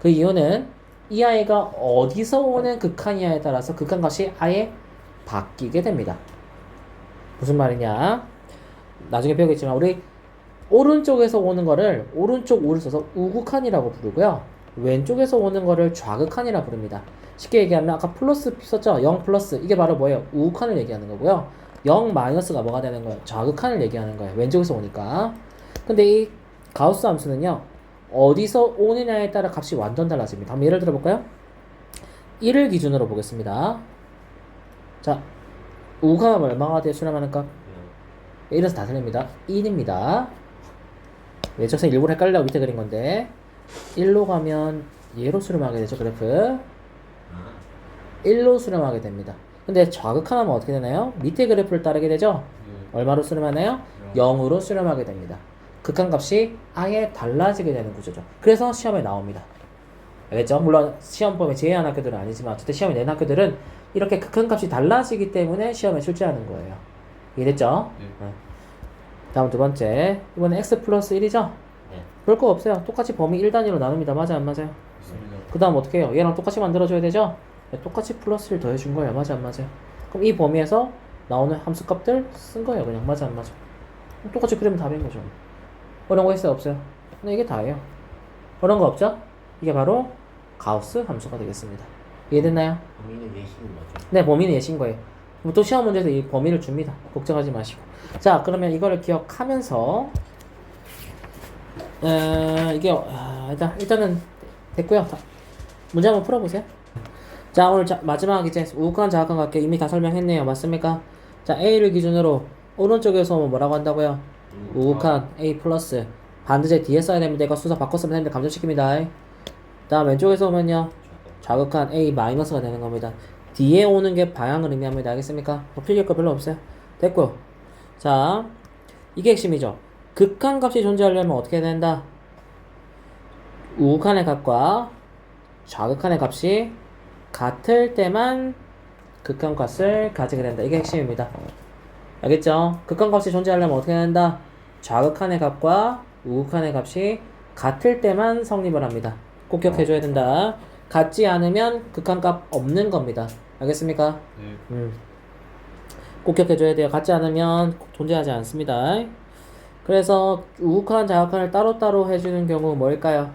그 이유는 이 아이가 어디서 오는 극한이냐에 따라서 극한값이 아예 바뀌게 됩니다. 무슨 말이냐? 나중에 배우겠지만 우리 오른쪽에서 오는 거를 오른쪽 우를 써서 우극한이라고 부르고요. 왼쪽에서 오는 거를 좌극한이라 부릅니다. 쉽게 얘기하면 아까 플러스 썼죠? 0 플러스 이게 바로 뭐예요? 우극한을 얘기하는 거고요. 0 마이너스가 뭐가 되는 거예요? 좌극한을 얘기하는 거예요. 왼쪽에서 오니까. 근데 이 가우스 함수는요, 어디서 오느냐에 따라 값이 완전 달라집니다. 한번 예를 들어 볼까요? 1을 기준으로 보겠습니다. 자, 우극하면 얼마가 돼? 수렴하니까 1에서 다 틀립니다. 1입니다. 외적선 일부러 헷갈리려고 밑에 그린 건데 1로 가면 얘로 수렴하게 되죠. 그래프 1로 수렴하게 됩니다. 근데 좌극하면 어떻게 되나요? 밑에 그래프를 따르게 되죠. 얼마로 수렴하나요? 0으로 수렴하게 됩니다. 극한값이 아예 달라지게 되는 구조죠. 그래서 시험에 나옵니다. 알겠죠? 물론 시험범위 제외한 학교들은 아니지만 어쨌든 시험에 낸 학교들은 이렇게 극한값이 달라지기 때문에 시험에 출제하는 거예요. 이해됐죠? 네. 다음 두 번째, 이번엔 x 플러스 1이죠? 네. 별거 없어요. 똑같이 범위 1단위로 나눕니다. 맞아 안 맞아요? 맞습니다. 그 다음 어떻게 해요? 얘랑 똑같이 만들어줘야 되죠? 네, 똑같이 플러스를 더해준 거예요. 맞아 안 맞아요? 그럼 이 범위에서 나오는 함수값들 쓴 거예요. 그냥 맞아 안 맞아? 똑같이 그리면 답인 거죠. 어려운 거 있어요? 없어요? 근데 이게 다예요. 어려운 거 없죠? 이게 바로 가우스 함수가 되겠습니다. 이해됐나요? 범위는 예시는 뭐죠? 네, 범위는 예신 거예요. 또 시험 문제에서 이 범위를 줍니다. 걱정하지 마시고. 자, 그러면 이거를 기억하면서 일단은 됐고요. 문제 한번 풀어보세요. 자, 오늘 마지막 이제 우극한 좌극한 관계 이미 다 설명했네요. 맞습니까? 자, A를 기준으로 오른쪽에서 오면 뭐라고 한다고요? 우극한 A 플러스 반드시 뒤에 써야 됩니다. 이거 순서 바꿨으면 되는데 감정시킵니다. 다음 왼쪽에서 오면요 좌극한 A 마이너스가 되는 겁니다. 뒤에 오는 게 방향을 의미합니다. 알겠습니까? 필기할 거 별로 없어요. 됐고, 자, 이게 핵심이죠. 극한값이 존재하려면 어떻게 해야 된다? 우극한의 값과 좌극한의 값이 같을 때만 극한값을 가지게 된다. 이게 핵심입니다. 알겠죠? 극한값이 존재하려면 어떻게 해야 된다? 좌극한의 값과 우극한의 값이 같을 때만 성립을 합니다. 꼭 기억해줘야 된다. 같지 않으면 극한값 없는 겁니다. 알겠습니까? 네. 꼭 기억해줘야 돼요. 같지 않으면 존재하지 않습니다. 그래서 우극한, 좌극한을 따로따로 해주는 경우 뭘까요?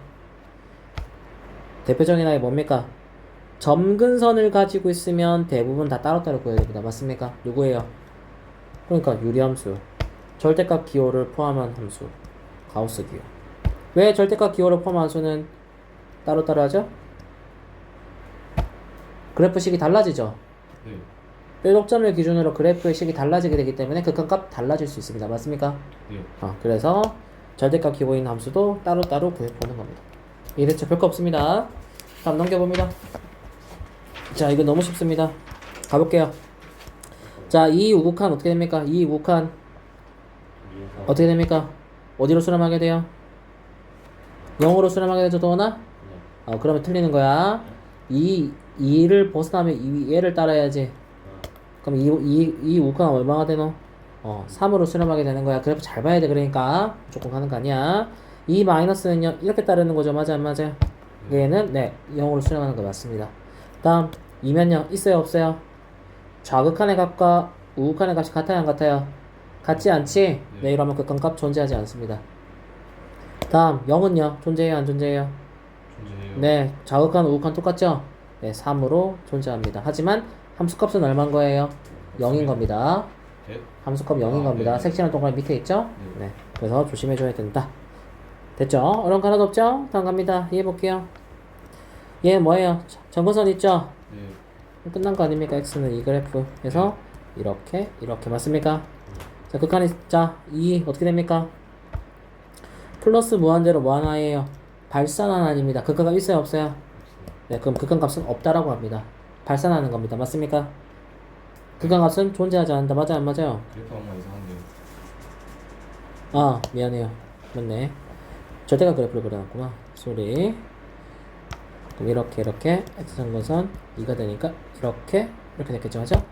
대표적인 아이 뭡니까? 점근선을 가지고 있으면 대부분 다 따로따로 구해야 됩니다. 맞습니까? 누구예요? 그러니까 유리함수. 절대값 기호를 포함한 함수. 가우스 기호. 왜 절대값 기호를 포함한 함수는 따로따로 하죠? 그래프 식이 달라지죠? 네. 뾰족점을 기준으로 그래프의 식이 달라지게 되기 때문에 극한값 달라질 수 있습니다. 맞습니까? 네. 그래서 절대값 기호인 함수도 따로따로 구해보는 겁니다. 이래서 별거 없습니다. 다음 넘겨봅니다. 자, 이거 너무 쉽습니다. 가볼게요. 자, 이 우극한 어떻게 됩니까? 이 우극한 위에서 어떻게 됩니까? 어디로 수렴하게 돼요? 0으로 수렴하게 되죠, 도원아? 네. 그러면 틀리는 거야. 이 2를 벗어나면 이 얘를 따라야지. 그럼 이 우극한 얼마가 되노? 3으로 수렴하게 되는 거야. 그래프 잘 봐야 돼. 그러니까 무조건 가는 거 아니야. 이 마이너스는요, 이렇게 따르는 거죠. 맞아, 안 맞아요? 얘는, 네, 0으로 수렴하는 거 맞습니다. 다음, 2면요, 있어요, 없어요? 좌극한의 값과 우극한의 값이 같아요, 안 같아요? 같지 않지? 네, 이러면 극한값 존재하지 않습니다. 다음, 0은요, 존재해요, 안 존재해요? 존재해요. 네, 좌극한, 우극한 똑같죠? 네, 3으로 존재합니다. 하지만 함수값은 얼마인 거예요? 0인 겁니다. 네. 함수값 0인 아, 겁니다. 네. 색칠한 동그라미 밑에 있죠? 네. 네, 그래서 조심해줘야 된다. 됐죠? 어려운 거 하나도 없죠? 다음 갑니다. 이해해볼게요. 얘 뭐예요? 점근선 있죠? 네. 끝난 거 아닙니까? x는 이 그래프 해서 이렇게 맞습니까? 자, 극한이 자, 2 어떻게 됩니까? 플러스 무한대로 뭐 하나예요? 발산하나 아닙니다. 극한값 있어요, 없어요? 네, 그럼 극한값은 없다라고 합니다. 발산하는 겁니다. 맞습니까? 극한값은 존재하지 않는다. 맞아요, 안 맞아요? 그래프 한번 이상한데요. 미안해요. 맞네. 절대가 그래프를 그려놨구나. 쏘리. 그럼 이렇게 x장근선 2가 되니까 이렇게 됐겠죠, 맞죠? 네.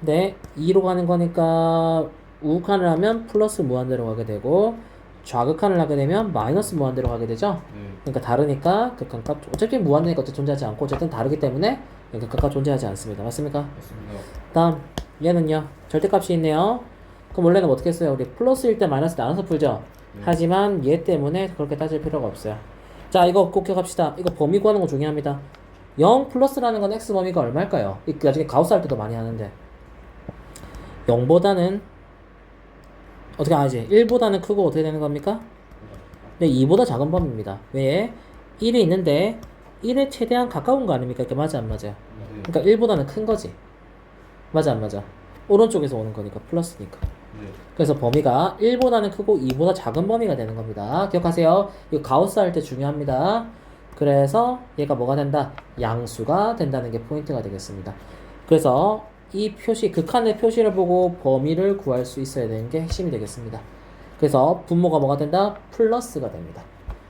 네, 2로 가는 거니까 우극한을 하면 플러스 무한대로 가게 되고 좌극한을 하게 되면 마이너스 무한대로 가게 되죠. 네. 그러니까 다르니까 극한값 어차피 무한대니까 어차피 존재하지 않고 어쨌든 다르기 때문에 극한값 존재하지 않습니다. 맞습니까? 맞습니다. 다음 얘는요, 절대값이 있네요. 그럼 원래는 어떻게 했어요? 우리 플러스일 때 마이너스 나눠서 풀죠. 네. 하지만 얘 때문에 그렇게 따질 필요가 없어요. 자, 이거 꼭 기억합시다. 이거 범위 구하는 거 중요합니다. 0 플러스라는 건 x 범위가 얼마일까요? 나중에 가우스 할 때도 많이 하는데 0보다는 어떻게 알지? 1보다는 크고 어떻게 되는 겁니까? 네, 2보다 작은 범위입니다. 왜? 1이 있는데 1에 최대한 가까운 거 아닙니까? 이렇게 맞아, 안 맞아요? 네. 그러니까 1보다는 큰 거지. 맞아, 안 맞아? 오른쪽에서 오는 거니까 플러스니까. 네. 그래서 범위가 1보다는 크고 2보다 작은 범위가 되는 겁니다. 기억하세요. 이거 가우스 할 때 중요합니다. 그래서 얘가 뭐가 된다? 양수가 된다는 게 포인트가 되겠습니다. 그래서 이 표시, 극한의 표시를 보고 범위를 구할 수 있어야 되는 게 핵심이 되겠습니다. 그래서 분모가 뭐가 된다? 플러스가 됩니다.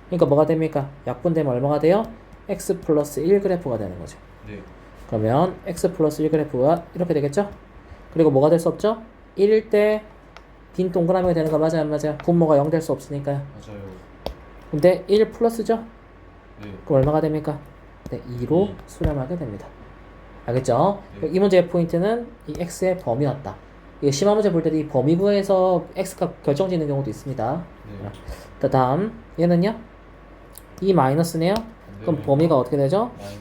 그러니까 뭐가 됩니까? 약분되면 얼마가 돼요? x 플러스 1 그래프가 되는 거죠. 네. 그러면 x 플러스 1 그래프가 이렇게 되겠죠? 그리고 뭐가 될 수 없죠? 1일 때 빈 동그라미가 되는 거 맞아요, 안 맞아요? 분모가 0 될 수 없으니까요. 맞아요. 근데 1 플러스죠? 네. 그럼 얼마가 됩니까? 네, 2로 수렴하게 됩니다. 알겠죠? 네. 이 문제의 포인트는 이 x의 범위였다. 이게 심화 문제 볼 때도 이 범위 구에서 x가 결정짓는 경우도 있습니다. 네. 다음 얘는요? 이 마이너스네요. 그럼 범위가 어떻게 되죠? 마이너스.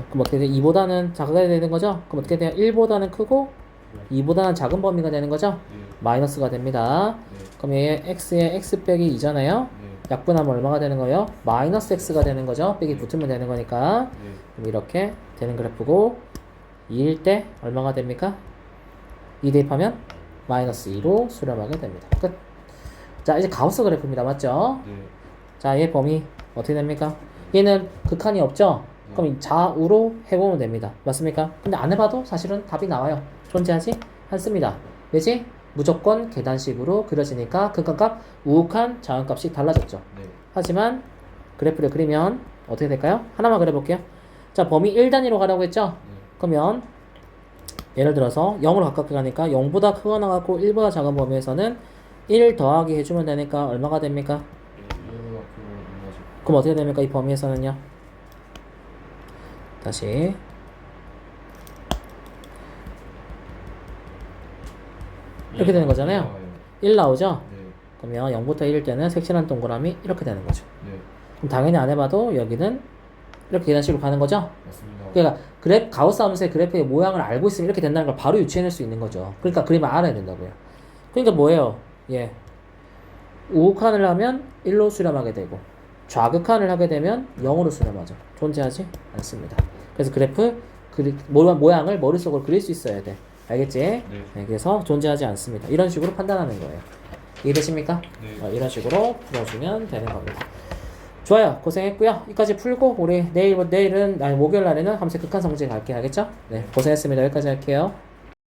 그럼 어떻게 돼? 2보다는 작아야 되는 거죠? 그럼 어떻게 돼요? 1보다는 크고 2보다는 작은 범위가 되는 거죠? 네. 마이너스가 됩니다. 네. 그럼 얘 x의 x 빼기 2잖아요. 네. 약분하면 얼마가 되는 거예요? 마이너스 x가 되는 거죠. 빼기 붙으면 되는 거니까. 네. 그럼 이렇게 되는 그래프고 2일 때 얼마가 됩니까? 2 대입하면 마이너스 2로 수렴하게 됩니다. 끝. 자, 이제 가우스 그래프입니다. 맞죠? 네. 자, 얘 범위 어떻게 됩니까? 얘는 극한이 없죠? 그럼 좌우로 해보면 됩니다. 맞습니까? 근데 안 해봐도 사실은 답이 나와요. 존재하지 않습니다. 왜지? 무조건 계단식으로 그려지니까 극한값, 우극한, 좌극값이 달라졌죠. 네. 하지만 그래프를 그리면 어떻게 될까요? 하나만 그려볼게요. 자, 범위 1단위로 가라고 했죠? 네. 그러면 예를 들어서 0으로 가깝게 가니까 0보다 크거나 같고 1보다 작은 범위에서는 1 더하기 해주면 되니까 얼마가 됩니까? 1보다 크고 얼마죠? 그럼 어떻게 됩니까? 이 범위에서는요? 다시 이렇게 되는 거잖아요. 1 나오죠? 네. 그러면 0부터 1일 때는 색칠한 동그라미 이렇게 되는 거죠. 네. 그럼 당연히 안 해봐도 여기는 이렇게 계단식으로 가는 거죠? 맞습니다. 그러니까 가우스 함수의 그래프의 모양을 알고 있으면 이렇게 된다는 걸 바로 유추해낼 수 있는 거죠. 그러니까 그림을 알아야 된다고요. 그러니까 뭐예요? 예. 우극한을 하면 1로 수렴하게 되고 좌극한을 하게 되면 0으로 수렴하죠. 존재하지 않습니다. 그래서 그래프 모양을 머릿속으로 그릴 수 있어야 돼. 알겠지? 네. 네, 그래서 존재하지 않습니다. 이런 식으로 판단하는 거예요. 이해되십니까? 네. 이런 식으로 풀어주면 되는 겁니다. 좋아요. 고생했고요. 여기까지 풀고 우리 목요일 날에는 함수 극한 성질 갈게요. 알겠죠? 네, 고생했습니다. 여기까지 할게요.